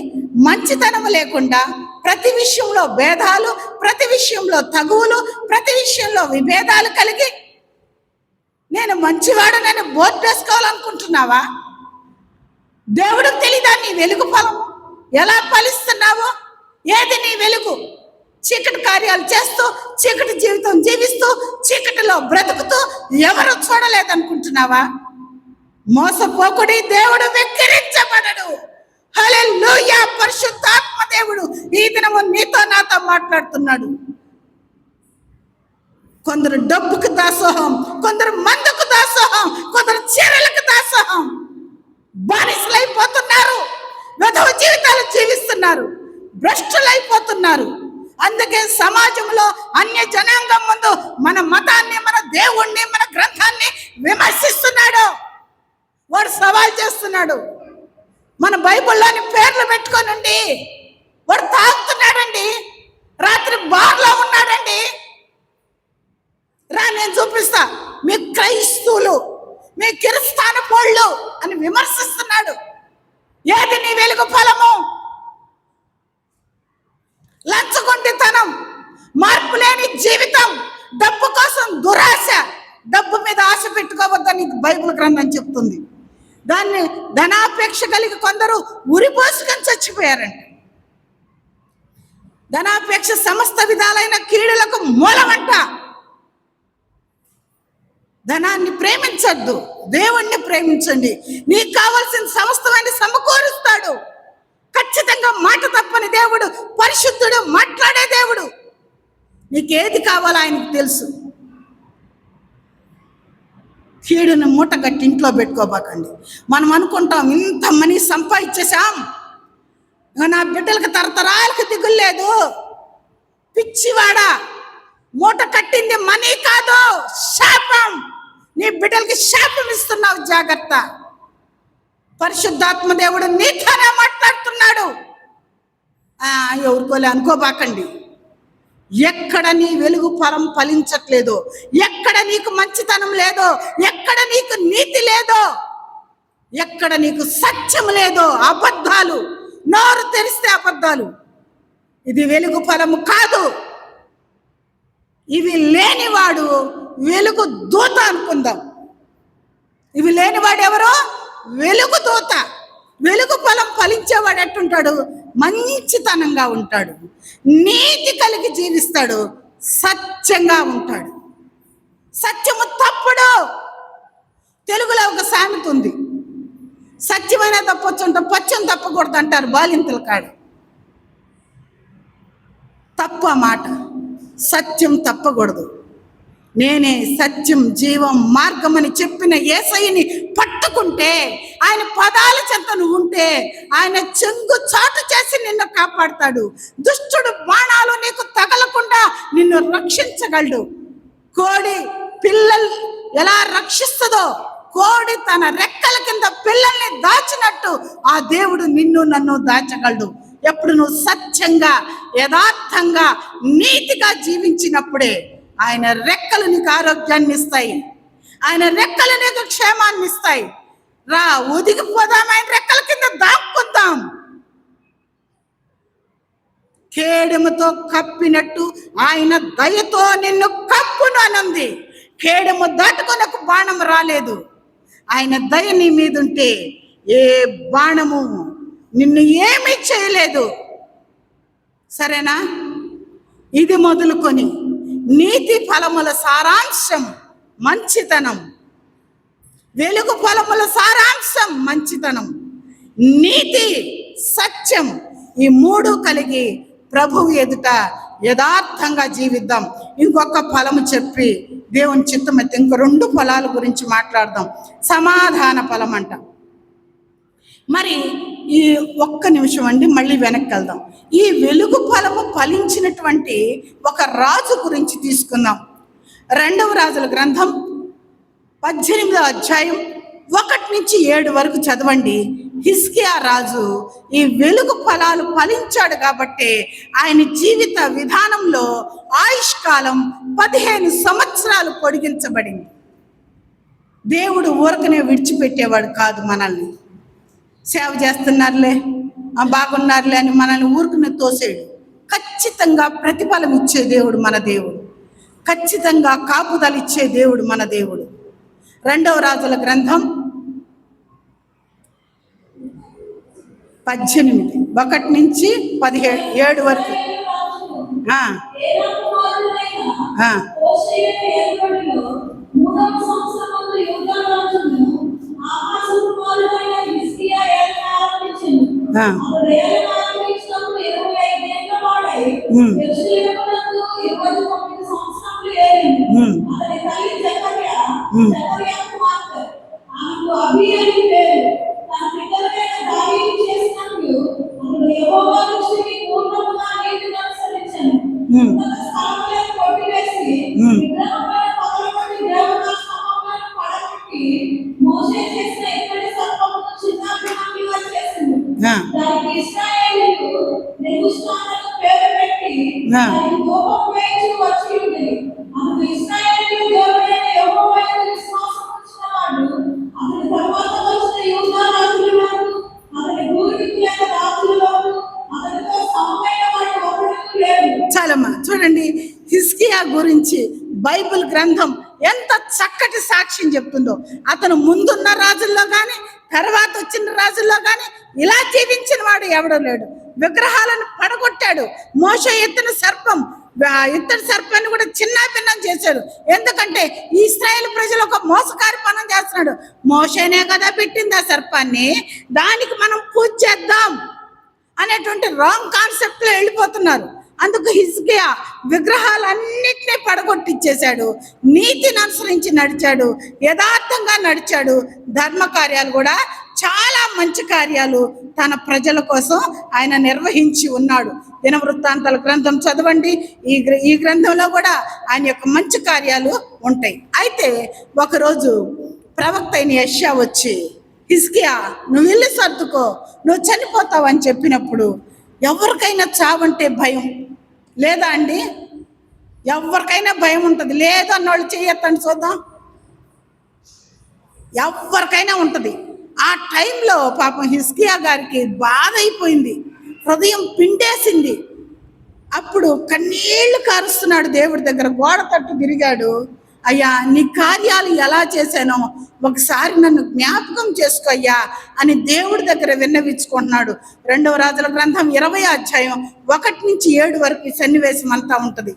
మంచితనం లేకుండా ప్రతి విషయంలో భేదాలు, ప్రతి విషయంలో తగువులు, ప్రతి విషయంలో విభేదాలు కలిగి నేను మంచివాడు నేను బోర్డు వేసుకోవాలనుకుంటున్నావా? దేవుడికి తెలీదా నీ వెలుగు ఫలం ఎలా ఫలిస్తున్నావో? ఏది నీ వెలుగు? చీకటి కార్యాలు చేస్తూ, చీకటి జీవితం జీవిస్తూ, చీకటిలో బ్రతుకుతూ ఎవరు చూడలేదనుకుంటున్నావా? మోసపోకుడి, దేవుడు వెక్కిరించబడడు. హల్లెలూయా. పరిశుద్ధాత్మ దేవుడు ఈ దినము నీతో నాతో మాట్లాడుతున్నాడు. కొందరు డబ్బుకు దాసోహం, కొందరు మందుకు దాసోహం, కొందరు చీరలకు దాసోహం, బానిసలైపోతున్నారు, విధవ జీవితాలు జీవిస్తున్నారు, భ్రష్టులైపోతున్నారు. అందుకే సమాజంలో అన్య జనాంగం ముందు మన మతాన్ని, మన దేవుణ్ణి, మన గ్రంథాన్ని విమర్శిస్తున్నాడు. వాడు సవాల్ చేస్తున్నాడు. మన బైబిల్లోని పేర్లు పెట్టుకోనండి. వాడు తాగుతున్నాడండి, రాత్రి బార్లో ఉన్నాడండి. రా నేను చూపిస్తా, మీ క్రైస్తవులు, మీ కిరస్థాన పోళ్ళు అని విమర్శిస్తున్నాడు. ఏది నీ వెలుగు ఫలము? లంచగొండితనం, మార్పు లేని జీవితం, డబ్బు కోసం దురాశ. డబ్బు మీద ఆశ పెట్టుకోవద్దని బైబిల్ గ్రంథం చెప్తుంది. దాన్ని ధనాపేక్ష కలిగి కొందరు ఉరిపోసుకొని చచ్చిపోయారంట. ధనాపేక్ష సమస్త విధాలైన కీడులకు మూలమంట. ధనాన్ని ప్రేమించద్దు, దేవుణ్ణి ప్రేమించండి. నీకు కావాల్సిన సమస్తమైన సమకూరుస్తాడు. ఖచ్చితంగా మాట తప్పని దేవుడు, పరిశుద్ధుడు, మాట్లాడే దేవుడు. నీకేది కావాలో ఆయనకు తెలుసు. కీడుని మూట కట్టి ఇంట్లో పెట్టుకోబాకండి. మనం అనుకుంటాం ఇంత మనీ సంపాదించేసాం, నా బిడ్డలకు తరతరాలకు దిగులేదు. పిచ్చివాడా, మూట కట్టింది మనీ కాదు, శాపం. నీ బిడ్డలకి శాపం ఇస్తున్నావు, జాగ్రత్త. పరిశుద్ధాత్మ దేవుడు నీతోనే మాట్లాడుతున్నాడు. ఎవరికోలే అనుకోబాకండి. ఎక్కడ నీ వెలుగు ఫలం ఫలించట్లేదో, ఎక్కడ నీకు మంచితనం లేదో, ఎక్కడ నీకు నీతి లేదో, ఎక్కడ నీకు సత్యం లేదో, అబద్ధాలు, నోరు తెరిస్తే అబద్ధాలు, ఇది వెలుగు ఫలము కాదు. ఇవి లేనివాడు వెలుగు దూత అనుకుందాం. ఇవి లేనివాడు ఎవరో? వెలుగు దూత. వెలుగు ఫలం ఫలించేవాడు ఎట్టుంటాడు? మంచితనంగా ఉంటాడు, నీతి కలిగి జీవిస్తాడు, సత్యంగా ఉంటాడు. సత్యము తప్పుడు. తెలుగులో ఒక సామెత ఉంది, సత్యమైన తప్పొచ్చుంట పచ్చం తప్పకూడదు అంటారు బాలింతల కాడ. తప్పు ఆ మాట. సత్యం తప్పకూడదు. నేనే సత్యం, జీవం, మార్గం అని చెప్పిన యేసయ్యని పట్టుకుంటే, ఆయన పదాల చెంత నువ్వు ఉంటే, ఆయన చెంగు చాటు చేసి నిన్ను కాపాడుతాడు. దుష్టుడు బాణాలు నీకు తగలకుండా నిన్ను రక్షించగలడు. కోడి పిల్లలు ఎలా రక్షిస్తుందో, కోడి తన రెక్కల కింద పిల్లల్ని దాచినట్టు ఆ దేవుడు నిన్ను నన్ను దాచగలడు. ఎప్పుడు నువ్వు సత్యంగా, యథార్థంగా, నీతిగా జీవించినప్పుడే ఆయన రెక్కలు నీకు ఆరోగ్యాన్ని ఇస్తాయి. ఆయన రెక్కలు నీకు క్షేమాన్ని ఇస్తాయి. రా, ఒదిగిపోదాం, ఆయన రెక్కల కింద దాక్కుందాం. కేడెముతో కప్పినట్టు ఆయన దయతో నిన్ను కప్పును అనంది. కేడెము దాటుకొనకు బాణం రాలేదు. ఆయన దయ నీ మీదుంటే ఏ బాణము నిన్ను ఏమీ చేయలేదు. సరేనా? ఇది మొదలుకొని నీతి ఫలముల సారాంశం మంచితనం, వెలుగు ఫలముల సారాంశం మంచితనం, నీతి, సత్యం, ఈ మూడు కలిగి ప్రభువు ఎదుట యథార్థంగా జీవిద్దాం. ఇంకొక ఫలము చెప్పి దేవుని చిత్తమైతే ఇంకో 2 ఫలాల గురించి మాట్లాడదాం. సమాధాన ఫలం అంట. మరి ఈ ఒక్క నిమిషం అండి, మళ్ళీ వెనక్కి వెళ్దాం. ఈ వెలుగు ఫలము ఫలించినటువంటి ఒక రాజు గురించి తీసుకుందాం. 2వ రాజుల గ్రంథం 18వ అధ్యాయం 1 నుంచి 7 వరకు చదవండి. హిజ్కియా రాజు ఈ వెలుగు ఫలాలు ఫలించాడు కాబట్టి ఆయన జీవిత విధానంలో ఆయుష్కాలం 15 సంవత్సరాలు పొడిగించబడింది. దేవుడు ఊరకనే విడిచిపెట్టేవాడు కాదు. మనల్ని సేవ చేస్తున్నారులే, బాగున్నారులే అని మనల్ని ఊరుకునే తోసేడు. ఖచ్చితంగా ప్రతిఫలం ఇచ్చే దేవుడు మన దేవుడు. ఖచ్చితంగా కాపుదలు ఇచ్చే దేవుడు మన దేవుడు. 2వ రాజుల గ్రంథం 18 1 నుంచి 17 వరకు. చాలమ్మా, చూడండి హిజ్కియా గురించి బైబిల్ గ్రంథం ఎంత చక్కటి సాక్ష్యం చెప్తుందో. అతను ముందున్న రాజుల్లో కానీ తర్వాత వచ్చిన రాజుల్లో కానీ ఇలా జీవించిన వాడు ఎవడో లేడు. విగ్రహాలను పడగొట్టాడు. మోషే ఇత్తడి సర్పాన్ని కూడా చిన్న భిన్నం చేశాడు. ఎందుకంటే ఇశ్రాయేలు ప్రజలు ఒక మోసకారి పనం చేస్తున్నాడు. మోషేనే కదా పెట్టింది ఆ సర్పాన్ని, దానికి మనం పూజ చేద్దాం అనేటువంటి రాంగ్ కాన్సెప్ట్లో వెళ్ళిపోతున్నారు. అందుకు హిజ్కియా విగ్రహాలన్నింటినీ పడగొట్టించేశాడు. నీతిని అనుసరించి నడిచాడు, యథార్థంగా నడిచాడు. ధర్మ కార్యాలు కూడా చాలా మంచి కార్యాలు తన ప్రజల కోసం ఆయన నిర్వహించి ఉన్నాడు. దినవృత్తాంతాల గ్రంథం చదవండి. ఈ గ్రంథంలో కూడా ఆయన యొక్క మంచి కార్యాలు ఉంటాయి. అయితే ఒకరోజు ప్రవక్త అయిన యెషయా వచ్చి, హిజ్కియా నువ్వు ఇల్లు సర్దుకో, నువ్వు చనిపోతావు అని చెప్పినప్పుడు ఎవరికైనా చావంటే భయం లేదా అండి? ఎవరికైనా భయం ఉంటుంది. లేదన్నోళ్ళు చేయొద్దండి చూద్దాం. ఎవరికైనా ఉంటుంది. ఆ టైంలో పాపం హిజ్కియా గారికి బాధ అయిపోయింది, హృదయం పిండేసింది. అప్పుడు కన్నీళ్లు కారుస్తున్నాడు దేవుడి దగ్గర, గోడ తట్టు తిరిగాడు. అయ్యా, నీ కార్యాలు ఎలా చేశానో ఒకసారి నన్ను జ్ఞాపకం చేసుకో అయ్యా అని దేవుడి దగ్గర విన్నవించుకుంటున్నాడు. 2వ రాజుల గ్రంథం 20వ అధ్యాయం 1 నుంచి 7 వరకు ఈ సన్నివేశం అంతా ఉంటుంది.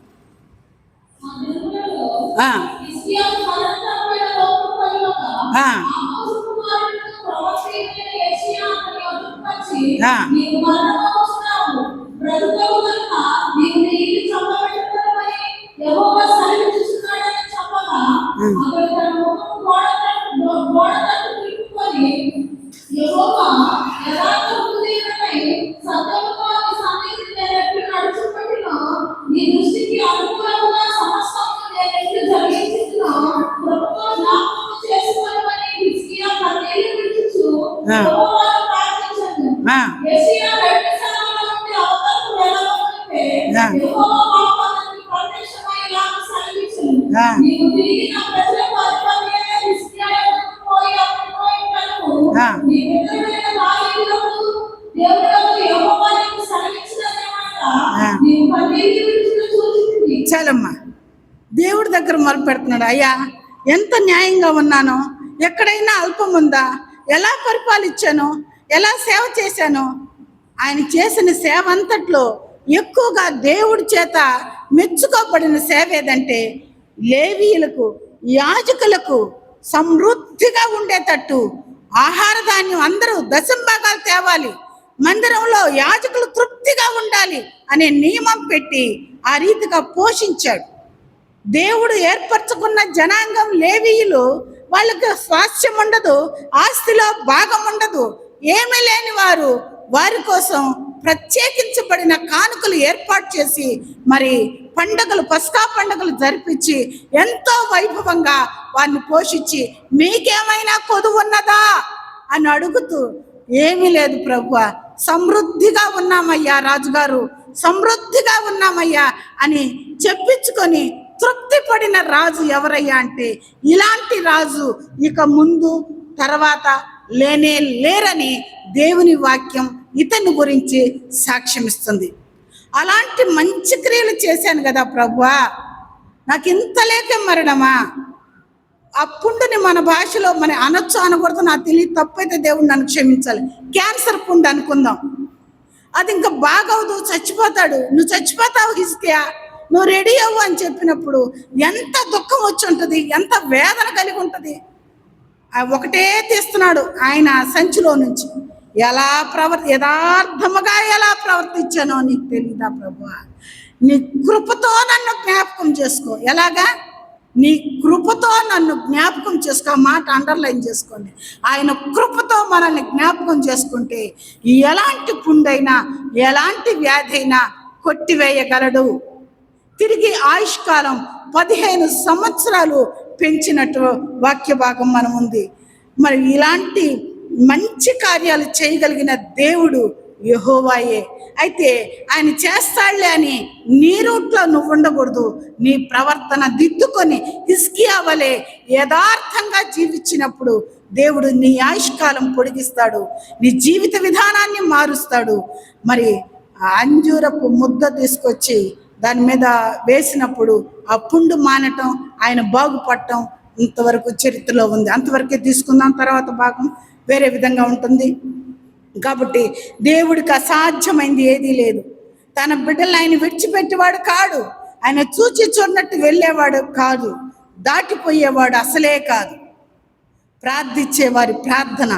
ఆ, యెహోవాను ప్రార్థించండి. ఆ, యెషయా 2 సార్లు నుండి అవతలకు వెళ్ళవలనంటే, ఆ. యెహోవా వాక్కు అతనికి ప్రత్యక్షమై ఇలాగ సెలవిచ్చెను. ఆ. నీవు తిరిగి నా ప్రజలకు అధిపతియైన హిజ్కియా యొద్దకు పోయి అతనితో ఇట్లనుము, ఆ. నీ పితరులైన దావీదునకు దేవుడగు యెహోవా నీకు సెలవిచ్చినదేమనగా, ఆ. నీవు కన్నీటి విడుచుట చూచితివి. చాలమ్మా. దేవుడి దగ్గర మొదలు పెడుతున్నాడు. అయ్యా, ఎంత న్యాయంగా ఉన్నానో, ఎక్కడైనా అల్పం ఉందా, ఎలా పరిపాలించాను, ఎలా సేవ చేశాను. ఆయన చేసిన సేవ అంతట్లో ఎక్కువగా దేవుడి చేత మెచ్చుకోబడిన సేవ ఏదంటే, లేవీయులకు, యాజకులకు సమృద్ధిగా ఉండేటట్టు ఆహార ధాన్యం అందరూ దశంభాగాలు తేవాలి, మందిరంలో యాజకులు తృప్తిగా ఉండాలి అనే నియమం పెట్టి ఆ రీతిగా పోషించాడు. దేవుడు ఏర్పరచుకున్న జనాంగం లేవీయులు, వాళ్ళకి స్వాస్థ్యం ఉండదు, ఆస్తిలో భాగం ఉండదు, ఏమీ లేని వారు, వారి కోసం ప్రత్యేకించబడిన కానుకలు ఏర్పాటు చేసి మరి పండగలు, పస్కా పండుగలు జరిపించి ఎంతో వైభవంగా వారిని పోషించి, మీకేమైనా కొదువు ఉన్నదా అని అడుగుతూ, ఏమీ లేదు ప్రభువా, సమృద్ధిగా ఉన్నామయ్యా రాజుగారు, సమృద్ధిగా ఉన్నామయ్యా అని చెప్పించుకొని తృప్తి పడిన రాజు ఎవరయ్యా అంటే, ఇలాంటి రాజు ఇక ముందు తర్వాత లేనే లేరని దేవుని వాక్యం ఇతని గురించి సాక్ష్యమిస్తుంది. అలాంటి మంచి క్రియలు చేశాను కదా ప్రభువా, నాకు ఇంత లేక మరణమా. ఆ పుండుని మన భాషలో మన అనొచ్చు అనకూడదు నాకు తెలియదు, తప్పైతే దేవుడు నన్ను క్షమించాలి. క్యాన్సర్ పుండు అనుకుందాం, అది ఇంకా బాగవదు, చచ్చిపోతాడు. నువ్వు చచ్చిపోతావు హిజ్కియా, నువ్వు రెడీ అవ్వు అని చెప్పినప్పుడు ఎంత దుఃఖం వచ్చి ఉంటుంది, ఎంత వేదన కలిగి ఉంటుంది. ఒకటే తీస్తున్నాడు ఆయన సంచిలో నుంచి, యథార్థముగా ఎలా ప్రవర్తించానో నీకు తెలీదా ప్రభువా, నీ కృపతో నన్ను జ్ఞాపకం చేసుకో. ఎలాగా? నీ కృపతో నన్ను జ్ఞాపకం చేసుకో. ఆ మాట అండర్లైన్ చేసుకోండి. ఆయన కృపతో మనల్ని జ్ఞాపకం చేసుకుంటే ఎలాంటి పుండైనా, ఎలాంటి వ్యాధి అయినా కొట్టివేయగలడు. తిరిగి ఆయుష్కాలం 15 సంవత్సరాలు పెంచినట్టు వాక్య భాగం మనం ఉంది. మరి ఇలాంటి మంచి కార్యాలు చేయగలిగిన దేవుడు యెహోవాయే. అయితే ఆయన చేస్తాడులే అని నీ రూట్లో నువ్వు ఉండకూడదు. నీ ప్రవర్తన దిద్దుకొని హిజ్కియా వలె యథార్థంగా జీవించినప్పుడు దేవుడు నీ ఆయుష్కాలం పొడిగిస్తాడు, నీ జీవిత విధానాన్ని మారుస్తాడు. మరి ఆ అంజూరపు ముద్ద తీసుకొచ్చి దాని మీద వేసినప్పుడు ఆ పుండు మానటం, ఆయన బాగుపడటం ఇంతవరకు చరిత్రలో ఉంది. అంతవరకే తీసుకుందాం, తర్వాత భాగం వేరే విధంగా ఉంటుంది. కాబట్టి దేవుడికి అసాధ్యమైంది ఏదీ లేదు. తన బిడ్డలను ఆయన విడిచిపెట్టేవాడు కాడు, ఆయన చూచి చూడనట్టు వెళ్ళేవాడు కాదు, దాటిపోయేవాడు అసలే కాదు. ప్రార్థించేవారి ప్రార్థన,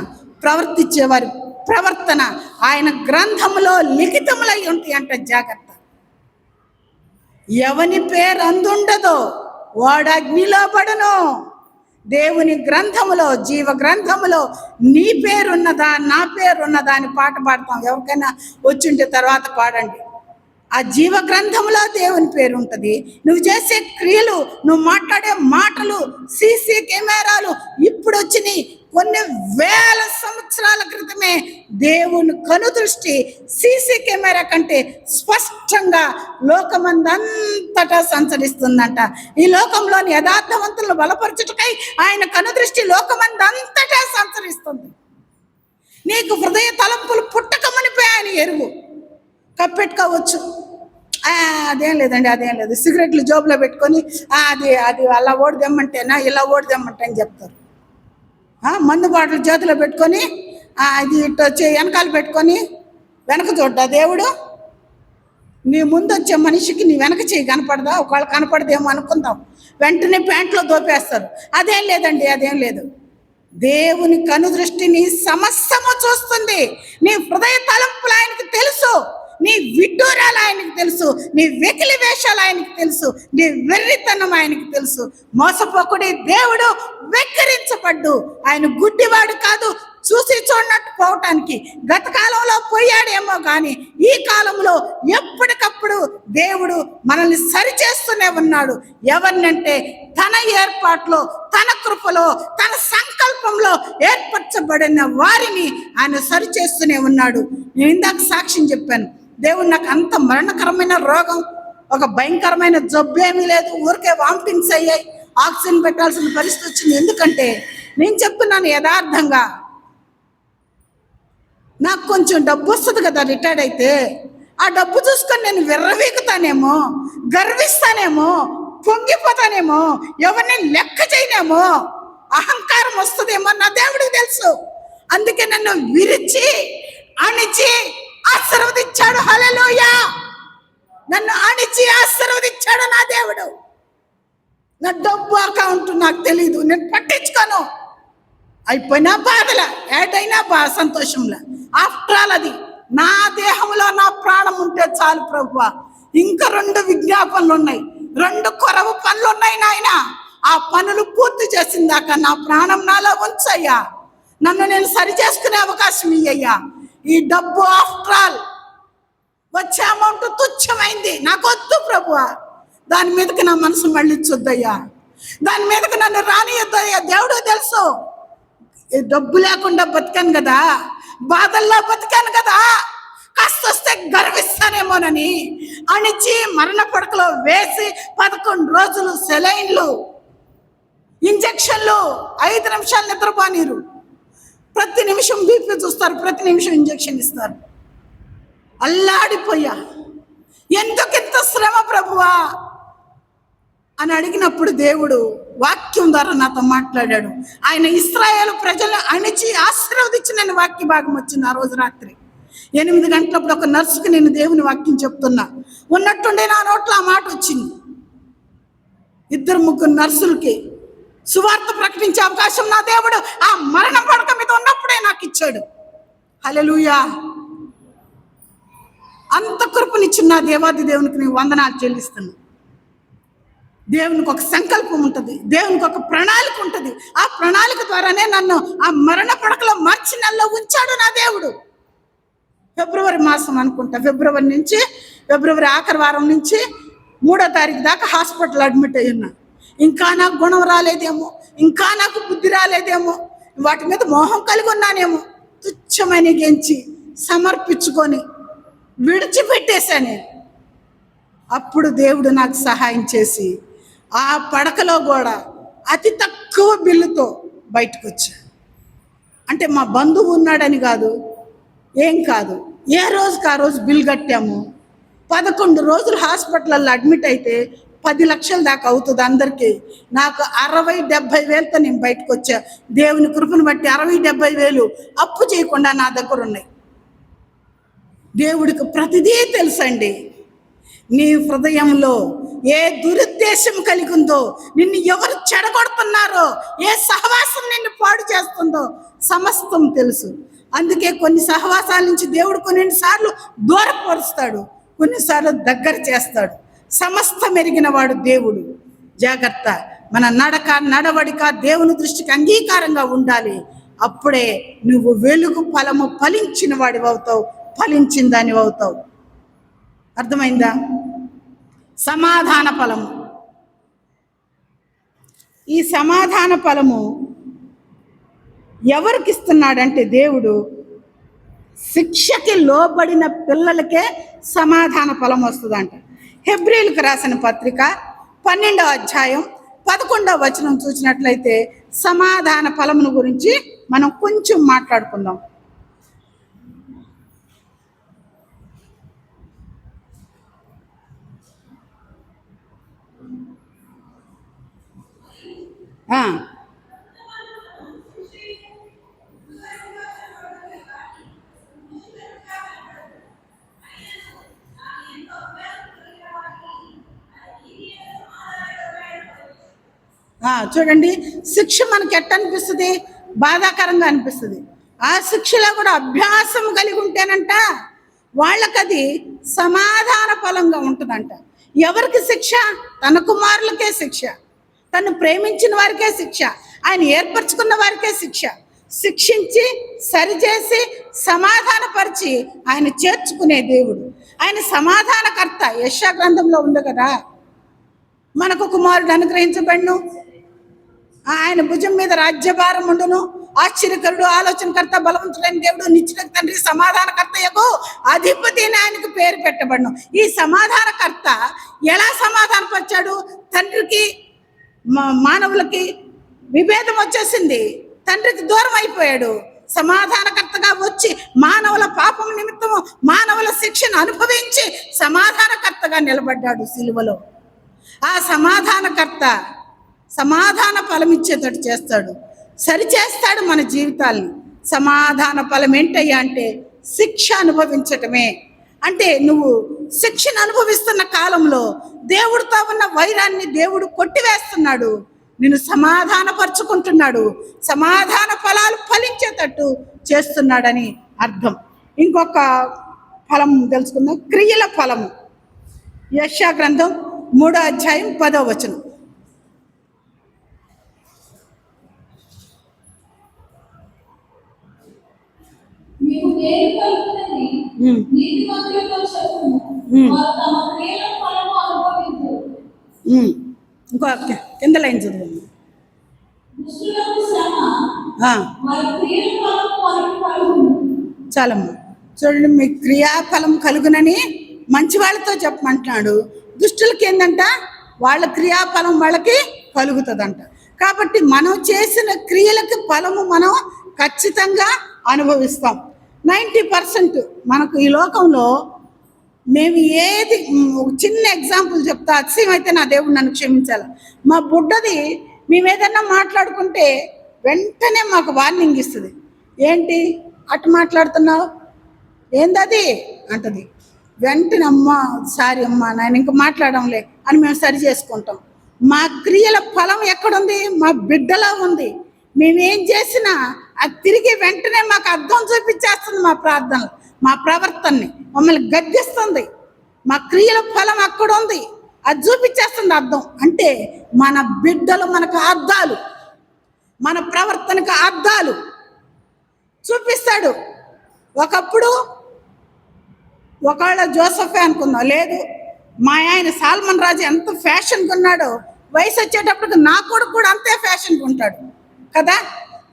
ప్రవర్తించేవారి ప్రవర్తన ఆయన గ్రంథంలో లిఖితములై ఉంటాయి అంట. జాగ్రత్త. ఎవని పేరు అందుండదో వాడు అగ్నిలో పడును. దేవుని గ్రంథములో, జీవ గ్రంథములో నీ పేరున్నదా, నా పేరున్నదా అని పాట పాడతాం. ఎవరికైనా వచ్చింటే తర్వాత పాడండి. ఆ జీవ గ్రంథంలో దేవుని పేరు ఉంటుంది. నువ్వు చేసే క్రియలు, నువ్వు మాట్లాడే మాటలు, సీసీ కెమెరాలు ఇప్పుడు వచ్చినాయి. కొన్ని వేల సంవత్సరాల క్రితమే దేవుని కనుదృష్టి సీసీ కెమెరా కంటే స్పష్టంగా లోకమందంతటా సంచరిస్తుందంట. ఈ లోకంలోని యథార్థవంతులను బలపరచుటకై ఆయన కనుదృష్టి లోకమందంతటా సంచరిస్తుంది. నీకు హృదయ తలంపులు పుట్టకమనిపై ఆయన ఎరుగు. కప్పెట్టుకోవచ్చు, అదేం లేదండి, అదేం లేదు. సిగరెట్లు జోబులో పెట్టుకొని అది అలా ఓడిదమ్మంటేనా, ఇలా ఓడిదమ్మంటే అని చెప్తారు. మందు బాటలు చేతిలో పెట్టుకొని అది ఇటు వచ్చి వెనకాల పెట్టుకొని వెనక చూడ్డా దేవుడు? నీ ముందు వచ్చే మనిషికి నీ వెనక చేయి కనపడదా? ఒకవేళ కనపడదేమో అనుకుందాం, వెంటనే ప్యాంట్లో దోపేస్తారు. అదేం లేదండి, అదేం లేదు. దేవుని కనుదృష్టి నీ సమస్తము చూస్తుంది. నీ హృదయ తలంపులు ఆయనకి తెలుసు. నీ విడ్డూరాలు ఆయనకి తెలుసు, నీ వెకిలి వేషాలు ఆయనకి తెలుసు, నీ వెర్రితనం ఆయనకి తెలుసు. మోసపోకుడి, దేవుడు వెక్కిరించబడ్డు. ఆయన గుడ్డివాడు కాదు, చూసి చూడనట్టు పోవటానికి. గత కాలంలో పోయాడేమో కానీ ఈ కాలంలో ఎప్పటికప్పుడు దేవుడు మనల్ని సరిచేస్తూనే ఉన్నాడు. ఎవరినంటే తన ఏర్పాట్లో, తన కృపలో, తన సంకల్పంలో ఏర్పరచబడిన వారిని ఆయన సరిచేస్తూనే ఉన్నాడు. నేను ఇందాక సాక్ష్యం చెప్పాను, దేవుడు నాకు అంత మరణకరమైన రోగం, ఒక భయంకరమైన జబ్బు ఏమీ లేదు, ఊరికే వామిటింగ్స్ అయ్యాయి, ఆక్సిజన్ పెట్టాల్సిన పరిస్థితి వచ్చింది. ఎందుకంటే నేను చెప్తున్నాను యథార్థంగా, నాకు కొంచెం డబ్బు వస్తుంది కదా రిటైర్డ్ అయితే, ఆ డబ్బు చూసుకొని నేను విర్రవీగుతానేమో, గర్విస్తానేమో, పొంగిపోతానేమో, ఎవరిని లెక్క చేయనేమో, అహంకారం వస్తుందేమో నా దేవుడికి తెలుసు. అందుకే నన్ను విరిచి అణిచి ఆశీర్వదించాడు. హల్లెలూయా! నన్ను అణిచి ఆశీర్వదించాడు నా దేవుడు. నా డబ్బు అకౌంట్ నాకు తెలీదు, నేను పట్టించుకోను. అయిపోయినా బాధల, ఏటైనా సంతోషంలా. ఆఫ్టర్ ఆల్ అది నా దేహంలో నా ప్రాణం ఉంటే చాలు ప్రభువా. ఇంకా 2 విజ్ఞాపనలు ఉన్నాయి, 2 కొరవ పనులు ఉన్నాయి నాయన. ఆ పనులు పూర్తి చేసిందాక నా ప్రాణం నాలో ఉంచయ్యా. నన్ను నేను సరి చేసుకునే అవకాశం ఇయ్యయ్యా. ఈ డబ్బు ఆఫ్టర్ ఆల్ వచ్చే అమౌంట్ తుచ్చమైంది, నాకు వద్దు ప్రభువా. దాని మీదకి నా మనసు మళ్ళించొద్దయ్యా, దాని మీదకి నన్ను రానియొద్దయ్యా. దేవుడు తెలుసు, డబ్బు లేకుండా బతికాను కదా, బాధల్లో బతికాను కదా, కాస్త వస్తే గర్విస్తానేమోనని అణిచి మరణ పడకలో వేసి 11 రోజులు సెలైన్లు, ఇంజక్షన్లు, 5 నిమిషాలు నిద్రపోనీరు, ప్రతి నిమిషం బీపీ చూస్తారు, ప్రతి నిమిషం ఇంజక్షన్ ఇస్తారు. అల్లాడిపోయా, ఎందుకింత శ్రమ ప్రభువా అని అడిగినప్పుడు దేవుడు వాక్యం ద్వారా నాతో మాట్లాడాడు. ఆయన ఇశ్రాయేలు ప్రజలను అణిచి ఆశీర్వదించిన వాక్య భాగం వచ్చింది. ఆ రోజు రాత్రి 8 గంటలప్పుడు ఒక నర్సుకి నేను దేవుని వాక్యం చెప్తున్నా, ఉన్నట్టుండే నా నోట్లో ఆ మాట వచ్చింది. 2-3 నర్సులకి సువార్త ప్రకటించే అవకాశం నా దేవుడు ఆ మరణ పడక మీద ఉన్నప్పుడే నాకు ఇచ్చాడు. హల్లెలూయా! అంత కృపనిచ్చిన నా దేవాది దేవునికి నేను వందనాలు చెల్లిస్తున్నా. దేవునికి ఒక సంకల్పం ఉంటుంది, దేవునికి ఒక ప్రణాళిక ఉంటుంది. ఆ ప్రణాళిక ద్వారానే నన్ను ఆ మరణ పడకలో మార్చి నెలలో ఉంచాడు నా దేవుడు. ఫిబ్రవరి మాసం అనుకుంటా, ఫిబ్రవరి ఆఖరి వారం నుంచి 3వ తారీఖు దాకా హాస్పిటల్ అడ్మిట్ అయ్యి ఉన్నా. ఇంకా నాకు గుణం రాలేదేమో, ఇంకా నాకు బుద్ధి రాలేదేమో, వాటి మీద మోహం కలిగి ఉన్నానేమో, తుచ్చమని గెంచి సమర్పించుకొని విడిచిపెట్టేశాను. అప్పుడు దేవుడు నాకు సహాయం చేసి ఆ పడకలో కూడా అతి తక్కువ బిల్లుతో బయటకు వచ్చా. అంటే మా బంధువు ఉన్నాడని కాదు, ఏం కాదు, ఏ రోజుకి ఆ రోజు బిల్ కట్టాము. 11 రోజులు హాస్పిటల్లో అడ్మిట్ అయితే 10 లక్షల దాకా అవుతుంది అందరికీ. నాకు 60-70 వేలతో నేను బయటకు వచ్చా. దేవుని కృపను బట్టి 60-70 వేలు అప్పు చేయకుండా నా దగ్గర ఉన్నాయి. దేవుడికి ప్రతిదీ తెలుసండి. నీ హృదయంలో ఏ దురుద్దేశం కలిగి ఉందో, నిన్ను ఎవరు చెడగొడుతున్నారో, ఏ సహవాసం నిన్ను పాడు చేస్తుందో సమస్తం తెలుసు. అందుకే కొన్ని సహవాసాల నుంచి దేవుడు కొన్నిసార్లు దూరపరుస్తాడు, కొన్నిసార్లు దగ్గర చేస్తాడు. సమస్తం ఎరిగిన వాడు దేవుడు. జాగ్రత్త, మన నడవడిక దేవుని దృష్టికి అంగీకారంగా ఉండాలి. అప్పుడే నువ్వు వెలుగు ఫలము ఫలించిన వాడివి అవుతావు, ఫలించిన దానివి అవుతావు. అర్థమైందా? సమాధాన ఫలము. ఈ సమాధాన ఫలము ఎవరికి ఇస్తున్నాడంటే దేవుడు శిక్షకి లోబడిన పిల్లలకే సమాధాన ఫలం వస్తుందంట. హెబ్రీయులకు రాసిన పత్రిక 12వ అధ్యాయం 11వ వచనం చూసినట్లయితే సమాధాన ఫలమును గురించి మనం కొంచెం మాట్లాడుకుందాం. చూడండి, శిక్ష మనకి ఎట్ట అనిపిస్తుంది? బాధాకరంగా అనిపిస్తుంది. ఆ శిక్షలో కూడా అభ్యాసం కలిగి ఉంటేనంట వాళ్ళకది సమాధాన ఫలంగా ఉంటుందంట. ఎవరికి శిక్ష? తన కుమారులకే శిక్ష, తను ప్రేమించిన వారికే శిక్ష, ఆయన ఏర్పరచుకున్న వారికే శిక్ష. శిక్షించి సరిచేసి సమాధానపరిచి ఆయన చేర్చుకునే దేవుడు, ఆయన సమాధానకర్త. యెషయా గ్రంథంలో ఉంది కదా, మనకు కుమారుడు అనుగ్రహించబడును, ఆయన భుజం మీద రాజ్యభారం ఉండును, ఆశ్చర్యకరుడు, ఆలోచనకర్త, బలవంతుడైన దేవుడు, నిత్యుల తండ్రి, సమాధానకర్తయకు అధిపతి అని ఆయనకు పేరు పెట్టబడును. ఈ సమాధానకర్త ఎలా సమాధానపరిచాడు? తండ్రికి మానవులకి విభేదం వచ్చేసింది, తండ్రికి దూరం అయిపోయాడు. సమాధానకర్తగా వచ్చి మానవుల పాపం నిమిత్తము మానవుల శిక్షను అనుభవించి సమాధానకర్తగా నిలబడ్డాడు సిలువలో. ఆ సమాధానకర్త సమాధాన ఫలం ఇచ్చేటట్టు చేస్తాడు, సరిచేస్తాడు మన జీవితాల్ని. సమాధాన ఫలం ఏంటయ్యా అంటే శిక్ష అనుభవించటమే. అంటే నువ్వు శిక్షను అనుభవిస్తున్న కాలంలో దేవుడితో ఉన్న వైరాన్ని దేవుడు కొట్టివేస్తున్నాడు, నిన్ను సమాధానపరుచుకుంటున్నాడు, సమాధాన ఫలాలు ఫలించేటట్టు చేస్తున్నాడని అర్థం. ఇంకొక ఫలం తెలుసుకుందాం, క్రియల ఫలము. యెషయా గ్రంథం 3వ అధ్యాయం 10వ వచనం. మీకు మేలు కలుగునని నీతిమంతులతో చెప్పుము, వారు తమ క్రియల ఫలము అనుభవింతురు. ఇంకో కింద లైన్ చదువు. దుష్టులకు శ్రమ, వారి క్రియల ఫలము వారికి కలుగును. చాలమ్మా, చూడండి, మీ క్రియాఫలం కలుగునని మంచి వాళ్ళతో చెప్పమంటున్నాడు. దుష్టులకి ఏంటంట? వాళ్ళ క్రియాఫలం వాళ్ళకి కలుగుతుందంట. కాబట్టి మనం చేసిన క్రియలకి ఫలము మనం ఖచ్చితంగా అనుభవిస్తాం. 90% మనకు ఈ లోకంలో మేము ఏది, చిన్న ఎగ్జాంపుల్ చెప్తా, అతిశయం అయితే నా దేవుడు నన్ను క్షమించాలి. మా బుడ్డది మేము ఏదన్నా మాట్లాడుకుంటే వెంటనే మాకు వార్నింగ్ ఇస్తుంది. ఏంటి అటు మాట్లాడుతున్నావు, ఏందది అంటది. వెంటనే అమ్మ సారీ అమ్మ నేను ఇంకా మాట్లాడంలే అని మేము సరి చేసుకుంటాం. మా క్రియల ఫలం ఎక్కడుంది? మా బిడ్డలో ఉంది. మేమేం చేసినా అది తిరిగి వెంటనే మాకు అర్థం చూపించేస్తుంది. మా ప్రార్థనలు, మా ప్రవర్తనని మమ్మల్ని గద్దిస్తుంది. మా క్రియల ఫలం అక్కడ ఉంది, అది చూపించేస్తుంది అర్థం. అంటే మన బిడ్డలు మనకు అర్థాలు, మన ప్రవర్తనకు అర్థాలు చూపిస్తాడు. ఒకప్పుడు ఒకవేళ జోసఫే అనుకుందాం, లేదు మా ఆయన సాల్మన్ రాజు ఎంత ఫ్యాషన్గా ఉన్నాడో, వయసు వచ్చేటప్పటికి నా కొడుకు కూడా అంతే ఫ్యాషన్గా ఉంటాడు కదా,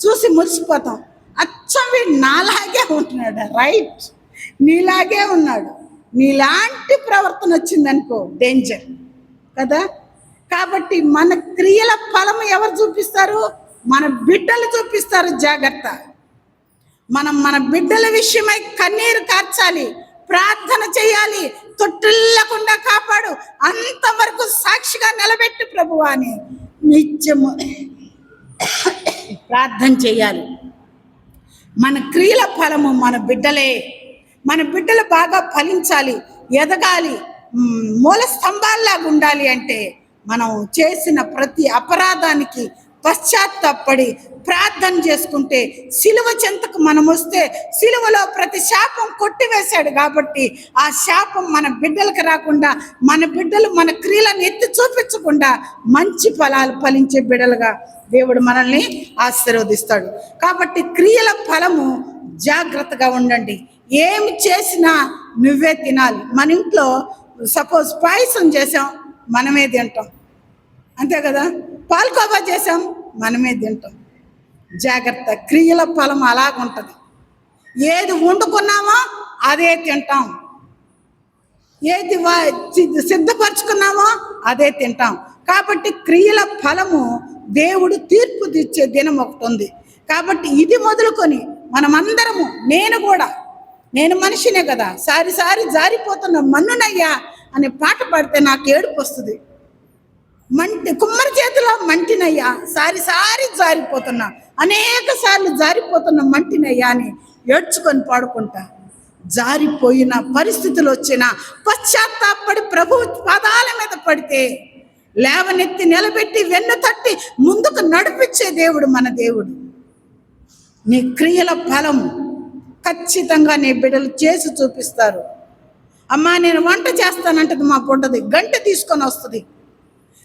చూసి మురిసిపోతాం. అచ్చం వీడు నాలాగే ఉంటున్నాడు, రైట్, నీలాగే ఉన్నాడు. నీలాంటి ప్రవర్తన వచ్చిందనుకో డేంజర్ కదా. కాబట్టి మన క్రియల ఫలం ఎవరు చూపిస్తారు? మన బిడ్డలు చూపిస్తారు. జాగ్రత్త. మనం మన బిడ్డల విషయమై కన్నీరు కార్చాలి, ప్రార్థన చేయాలి. తొట్టిల్లకుండా కాపాడు, అంతవరకు సాక్షిగా నిలబెట్టు ప్రభువా అని నిత్యము ప్రార్థన చేయాలి. మన క్రియల ఫలము మన బిడ్డలే. మన బిడ్డలు బాగా ఫలించాలి, ఎదగాలి, మూల స్తంభాల్లాగా ఉండాలి అంటే మనం చేసిన ప్రతి అపరాధానికి పశ్చాత్తాపడి ప్రార్థన చేసుకుంటే, సిలువ చెంతకు మనం వస్తే సిలువలో ప్రతి శాపం కొట్టివేశాడు కాబట్టి ఆ శాపం మన బిడ్డలకు రాకుండా, మన బిడ్డలు మన క్రియలను ఎత్తి చూపించకుండా మంచి ఫలాలు ఫలించే బిడ్డలుగా దేవుడు మనల్ని ఆశీర్వదిస్తాడు. కాబట్టి క్రియల ఫలము జాగ్రత్తగా ఉండండి. ఏమి చేసినా నువ్వే తినాలి. మన ఇంట్లో సపోజ్ పాయసం చేసాం, మనమే తింటాం, అంతే కదా. పాల్కోవా చేసాం, మనమే తింటాం. జాగ్రత్త. క్రియల ఫలం అలాగుంటుంది. ఏది వండుకున్నామో అదే తింటాం, ఏది సిద్ధపరచుకున్నామో అదే తింటాం. కాబట్టి క్రియల ఫలము దేవుడు తీర్పు తెచ్చే దినం ఒకటి ఉంది. కాబట్టి ఇది మొదలుకొని మనమందరము, నేను మనిషినే కదా, సారి జారిపోతున్న మన్నునయ్యా అనే పాట పాడితే నాకు ఏడుపు వస్తుంది. కుమ్మరి చేతిలో మంటినయ్యా, సారి జారిపోతున్నా, అనేక సార్లు జారిపోతున్న మంటినయ్యా అని ఏడ్చుకొని పాడుకుంటా. జారిపోయిన పరిస్థితులు వచ్చిన పశ్చాత్తాపడి ప్రభు పాదాల మీద పడితే లేవనెత్తి నిలబెట్టి వెన్ను తట్టి ముందుకు నడిపించే దేవుడు మన దేవుడు. నీ క్రియల ఫలం ఖచ్చితంగా నీ బిడ్డలు చేసి చూపిస్తారు. అమ్మా నేను వంట చేస్తానంటది మా బుడ్డది, గంట తీసుకొని వస్తుంది.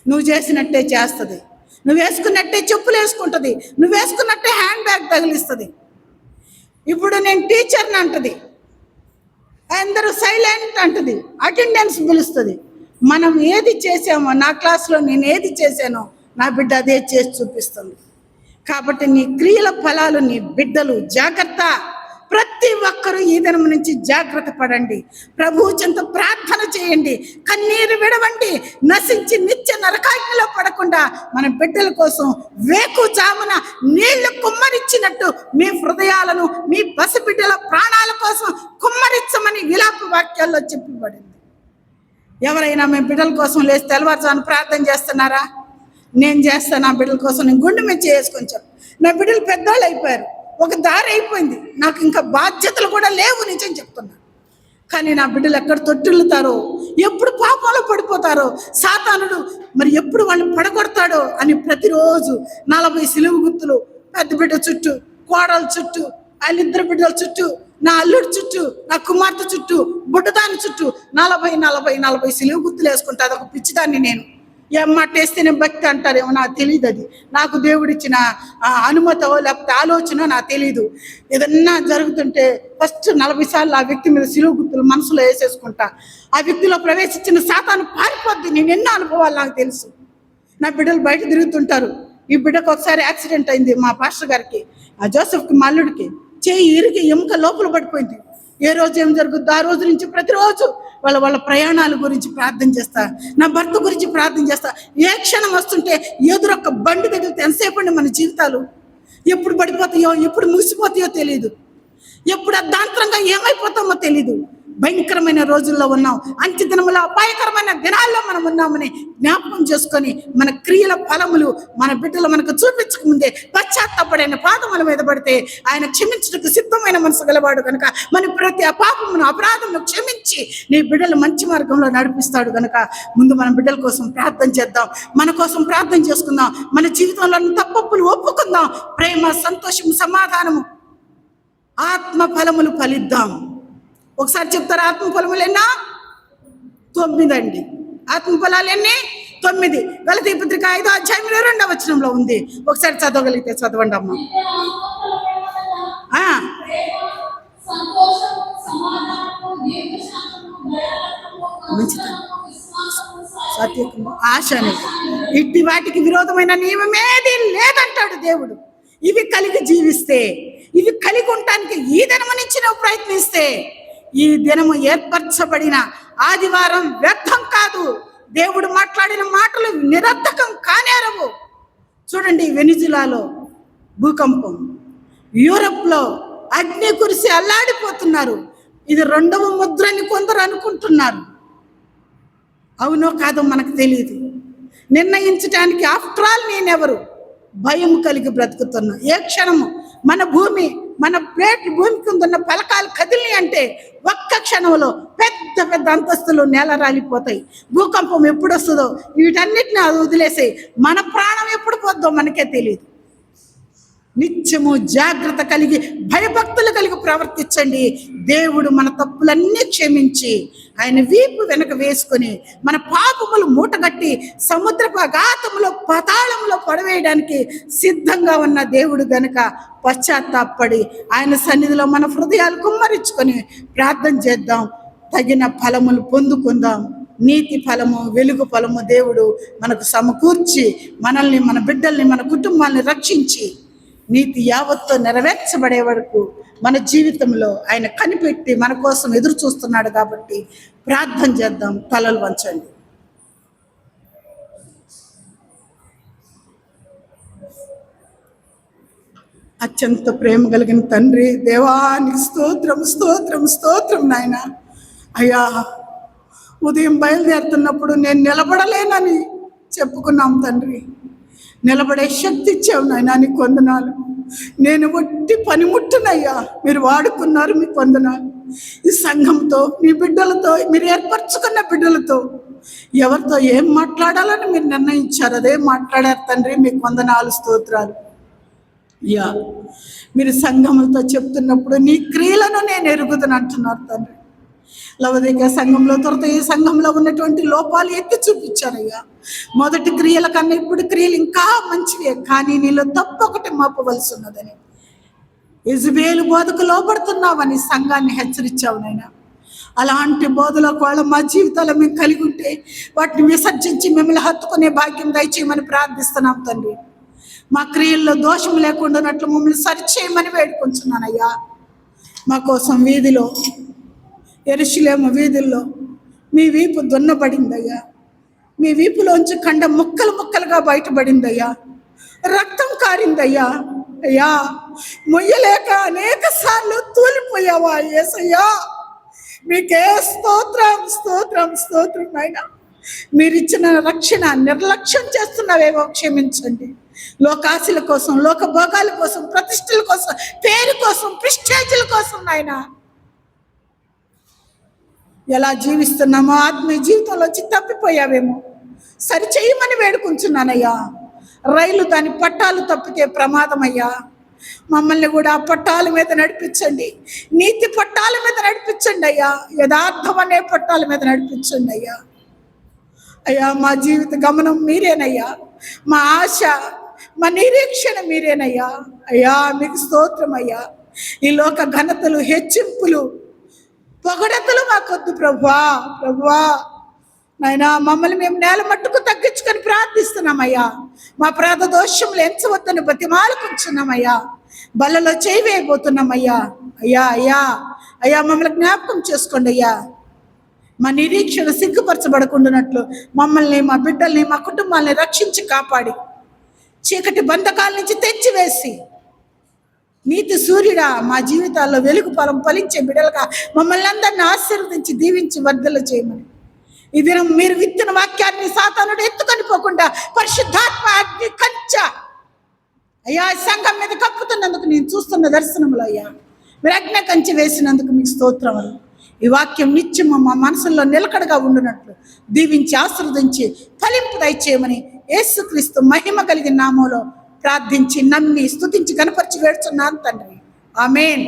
నువ్వు చేసినట్టే చేస్తుంది, నువ్వు వేసుకున్నట్టే చెప్పులు వేసుకుంటుంది, నువ్వు వేసుకున్నట్టే హ్యాండ్ బ్యాగ్ తగిలిస్తుంది. ఇప్పుడు నేను టీచర్ని అంటది, అందరూ సైలెంట్ అంటది, అటెండెన్స్ పిలుస్తుంది. మనం ఏది చేసామో, నా క్లాస్లో నేను ఏది చేశానో నా బిడ్డ అదే చేసి చూపిస్తుంది. కాబట్టి నీ క్రియల ఫలాలు నీ బిడ్డలు జాగ్రత్త. ప్రతి ఒక్కరూ ఈ దినం నుంచి జాగ్రత్త పడండి. ప్రభువు చెంత ప్రార్థన చేయండి, కన్నీరు విడవండి. నశించి నిత్య నరకాగ్నిలో పడకుండా మన బిడ్డల కోసం వేకుజామున నీళ్లు కుమ్మరించినట్టు మీ హృదయాలను మీ పసిబిడ్డల ప్రాణాల కోసం కుమ్మరించమని విలాప వాక్యాల్లో చెప్పబడింది. ఎవరైనా మీ బిడ్డల కోసం లేచి తెల్లవారుజామున ప్రార్థన చేస్తున్నారా? నేను చేస్తాను. నా బిడ్డల కోసం నేను గుండె మీద చేసుకొని చెప్పు. నా బిడ్డలు పెద్దవాళ్ళు అయిపోయారు, ఒక దారి అయిపోయింది, నాకు ఇంకా బాధ్యతలు కూడా లేవు, నిజం చెప్తున్నా. కానీ నా బిడ్డలు ఎక్కడ తొట్టిల్లుతారో, ఎప్పుడు పాపంలో పడిపోతారో, సాతానుడు మరి ఎప్పుడు వాళ్ళని పడగొడతాడో అని ప్రతిరోజు 40 సిలువు గుర్తులు పెద్ద బిడ్డ చుట్టూ, కోడల చుట్టూ, వాళ్ళిద్దరు బిడ్డల చుట్టూ, నా అల్లుడి చుట్టూ, నా కుమార్తె చుట్టూ, బుడ్డదాని చుట్టూ 40 సిలువు గుర్తులు వేసుకుంటా. అదొక పిచ్చిదాన్ని నేను. ఏం మాట వేస్తేనే భక్తి అంటారేమో నాకు తెలియదు. అది నాకు దేవుడిచ్చిన అనుమతో లేకపోతే ఆలోచన నాకు తెలీదు. ఏదన్నా జరుగుతుంటే ఫస్ట్ 40 సార్లు ఆ వ్యక్తి మీద సిలువ గుర్తులు మనసులో వేసేసుకుంటా. ఆ వ్యక్తిలో ప్రవేశించిన సాతాను పారిపోద్ది. నేను ఎన్నో అనుభవాలు నాకు తెలుసు. నా బిడ్డలు బయట తిరుగుతుంటారు. ఈ బిడ్డకు ఒకసారి యాక్సిడెంట్ అయింది, మా పాస్టర్ గారికి, ఆ జోసెఫ్కి, మా అల్లుడికి చేయి ఇరిగి ఎముక లోపల పడిపోయింది. ఏ రోజు ఏం జరుగుద్దో ఆ రోజు నుంచి ప్రతిరోజు వాళ్ళ ప్రయాణాల గురించి ప్రార్థన చేస్తా, నా భర్త గురించి ప్రార్థన చేస్తా. ఏ క్షణం వస్తుంటే ఎదురొక్క బండి తగిలితే ఎంతసేపు అండి మన జీవితాలు? ఎప్పుడు పడిపోతాయో, ఎప్పుడు ముగిసిపోతాయో తెలియదు, ఎప్పుడు అర్ధాంతరంగా ఏమైపోతామో తెలీదు. భయంకరమైన రోజుల్లో ఉన్నాం, అంత్య దినములో అపాయకరమైన దినాల్లో మనం ఉన్నామని జ్ఞాపకం చేసుకొని మన క్రియల ఫలములు మన బిడ్డలు మనకు చూపించకముందే పశ్చాత్తాపడైన పాదముల మీద పడితే ఆయన క్షమించడానికి సిద్ధమైన మనసు గలవాడు కనుక మన ప్రతి అపాపమును అపరాధమును క్షమించి నీ బిడ్డలు మంచి మార్గంలో నడిపిస్తాడు కనుక ముందు మన బిడ్డల కోసం ప్రార్థన చేద్దాం, మన కోసం ప్రార్థన చేసుకుందాం, మన జీవితంలో తప్పులు ఒప్పుకుందాం. ప్రేమ, సంతోషము, సమాధానము, ఆత్మ ఫలములు ఫలిద్దాం. ఒకసారి చెప్తారు, ఆత్మ ఫలములు ఎన్నా? 9 అండి. ఆత్మ ఫలాలు ఎన్ని? 9. గలతీ పత్రిక 5వ అధ్యాయం 2వ వచనంలో ఉంది. ఒకసారి చదవగలిగితే చదవండి అమ్మ. సత్యము, ఆశ అనేది ఇట్టి వాటికి విరోధమైన నియమమేది లేదంటాడు దేవుడు. ఇవి కలిగి జీవిస్తే, ఇవి కలిగి ఉండటానికి ఈ దినము నుంచి నువ్వు ప్రయత్నిస్తే ఈ దినము ఏర్పరచబడిన ఆదివారం వ్యర్థం కాదు. దేవుడు మాట్లాడిన మాటలు నిరర్థకం కానేరవు. చూడండి, వెనిజులాలో భూకంపం, యూరప్లో అగ్ని కురిసి అల్లాడిపోతున్నారు. ఇది 2వ ముద్రని కొందరు అనుకుంటున్నారు. అవునో కాదో మనకు తెలియదు. నిర్ణయించడానికి ఆఫ్టర్ ఆల్ నేనెవరు? భయం కలిగి బ్రతుకుతున్నా. ఏ క్షణము మన భూమి, మన ప్లేట్ భూమికి ఉన్న పలకాలు కదిలి అంటే ఒక్క క్షణంలో పెద్ద పెద్ద అంతస్తులు నేల రాలిపోతాయి. భూకంపం ఎప్పుడు వస్తుందో వీటన్నిటిని అది వదిలేసాయి. మన ప్రాణం ఎప్పుడు పోద్దో మనకే తెలియదు. నిత్యము జాగ్రత్త కలిగి భయభక్తులు కలిగి ప్రవర్తించండి. దేవుడు మన తప్పులన్నీ క్షమించి ఆయన వీపు వెనక వేసుకొని మన పాపములు మూటగట్టి సముద్రపు అగాధములో పాతాళంలో పడవేయడానికి సిద్ధంగా ఉన్న దేవుడు గనుక పశ్చాత్తాపడి ఆయన సన్నిధిలో మన హృదయాలు కుమ్మరించుకొని ప్రార్థన చేద్దాం. తగిన ఫలములు పొందుకుందాం. నీతి ఫలము, వెలుగు ఫలము దేవుడు మనకు సమకూర్చి మనల్ని, మన బిడ్డల్ని, మన కుటుంబాన్ని రక్షించి నీతి యావత్తు నెరవేర్చబడే వరకు మన జీవితంలో ఆయన కనిపెట్టి మన కోసం ఎదురు చూస్తున్నాడు. కాబట్టి ప్రార్థన చేద్దాం. తలలు వంచండి. అత్యంత ప్రేమ కలిగిన తండ్రి, దేవానికి స్తోత్రం, స్తోత్రం, స్తోత్రం నాయన. అయ్యా, ఉదయం బయలుదేరుతున్నప్పుడు నేను నిలబడలేనని చెప్పుకున్నాం తండ్రి. నిలబడే శక్తి ఇచ్చావు నాయన, నీకు వందనాలు. నేను ఒట్టి పనిముట్టునయ్యా, మీరు వాడుకున్నారు, మీకు వందనాలు. ఈ సంఘంతో, మీ బిడ్డలతో, మీరు ఏర్పరచుకున్న బిడ్డలతో ఎవరితో ఏం మాట్లాడాలని మీరు నిర్ణయించారు, అదే మాట్లాడారు తండ్రి. మీకు వందనాలు, స్తోత్రాలు. అయ్యా, మీరు సంఘములతో చెప్తున్నప్పుడు నీ క్రియలను నేను ఎరుగుదని అంటున్నారు తండ్రి. లవదిక సంఘంలో తొరతయ్య సంఘంలో ఉన్నటువంటి లోపాలు ఎత్తి చూపించారయ్యా. మొదటి క్రియల కన్నా ఇప్పుడు క్రియలు ఇంకా మంచివే, కానీ నీలో తప్పు ఒకటి మోపవలసి ఉన్నదని, యెజబెలు బోధకు లోబడుతున్నావని సంఘాన్ని హెచ్చరించావు నాయన. అలాంటి బోధలో వాళ్ళ మా జీవితాల్లో మేము కలిగి ఉంటే వాటిని విసర్జించి మిమ్మల్ని హత్తుకునే భాగ్యం దయచేయమని ప్రార్థిస్తున్నాం తండ్రి. మా క్రియల్లో దోషం లేకుండా మమ్మల్ని సరిచేయమని వేడుకుంటున్నానయ్యా. మా కోసం వీధిలో, యెరూషలేము వీధుల్లో మీ వీపు దున్నబడిందయ్యా. మీ వీపులోంచి కండ ముక్కలు ముక్కలుగా బయటపడిందయ్యా. రక్తం కారిందయ్యా. అయ్యా, మొయ్యలేక అనేక సార్లు తూలిపోయావా యేసయ్యా. మీకే స్తోత్రం స్తోత్రం స్తోత్రం నాయనా. మీరిచ్చిన రక్షణ నిర్లక్ష్యం చేస్తున్నావేమో క్షమించండి. లోకాశల కోసం, లోక భోగాల కోసం, ప్రతిష్టల కోసం, పేరు కోసం, ప్రిస్టేజ్ల కోసం నాయనా ఎలా జీవిస్తున్నామో ఆత్మీయ జీవితంలోంచి తప్పిపోయావేమో సరిచేయమని వేడుకుంటున్నానయ్యా. రైలు దాని పట్టాలు తప్పితే ప్రమాదమయ్యా. మమ్మల్ని కూడా ఆ పట్టాల మీద నడిపించండి. నీతి పట్టాల మీద నడిపించండి అయ్యా. యథార్థం అనే పట్టాల మీద నడిపించండి అయ్యా. అయ్యా, మా జీవిత గమనం మీరేనయ్యా. మా ఆశ, మా నిరీక్షణ మీరేనయ్యా. అయ్యా, మీకు స్తోత్రం అయ్యా. ఈ లోక ఘనతలు, హెచ్చింపులు, పొగడతలు మాకొద్దు ప్రభువా. ప్రభువా నాయనా, మమ్మల్ని మేము నేల మట్టుకు తగ్గించుకొని ప్రార్థిస్తున్నామయ్యా. మా ప్రార్థ దోషములు ఎంచవద్దని బతిమాలుకుంటున్నామయ్యా. బల్లలో చేయి వేయబోతున్నామయ్యా. అయ్యా అయ్యా అయ్యా, మమ్మల్ని జ్ఞాపకం చేసుకోండి అయ్యా. మా నిరీక్షణ సిగ్గుపరచబడకుండానట్లు మమ్మల్ని, మా బిడ్డల్ని, మా కుటుంబాలని రక్షించి కాపాడి చీకటి బంధకాల నుంచి తెచ్చివేసి నీతి సూర్యుడా మా జీవితాల్లో వెలుగు ఫలించే బిడ్డలుగా మమ్మల్ని అందరినీ ఆశీర్వదించి దీవించి వర్ధలు చేయమని, ఈ దినం మీరు విత్తిన వాక్యాన్ని సాతానుడు ఎత్తుకొని పోకుండా పరిశుద్ధాత్మ అగ్ని కంచె అయ్యా సంఘం మీద కప్పుతున్నందుకు నేను చూస్తున్న దర్శనములు అయ్యా. మీరు అగ్ని కంచె వేసినందుకు మీకు స్తోత్రములు. ఈ వాక్యం నిత్యము మా మనసుల్లో నిలకడగా ఉండునట్లు దీవించి ఆశీర్వదించి ఫలింపు దయచేయమని యేసుక్రీస్తు మహిమ కలిగిన నామములో ప్రార్థించి నమ్మి స్తుతించి కనపరిచి వేడుచున్నాను తండ్రి. ఆమేన్.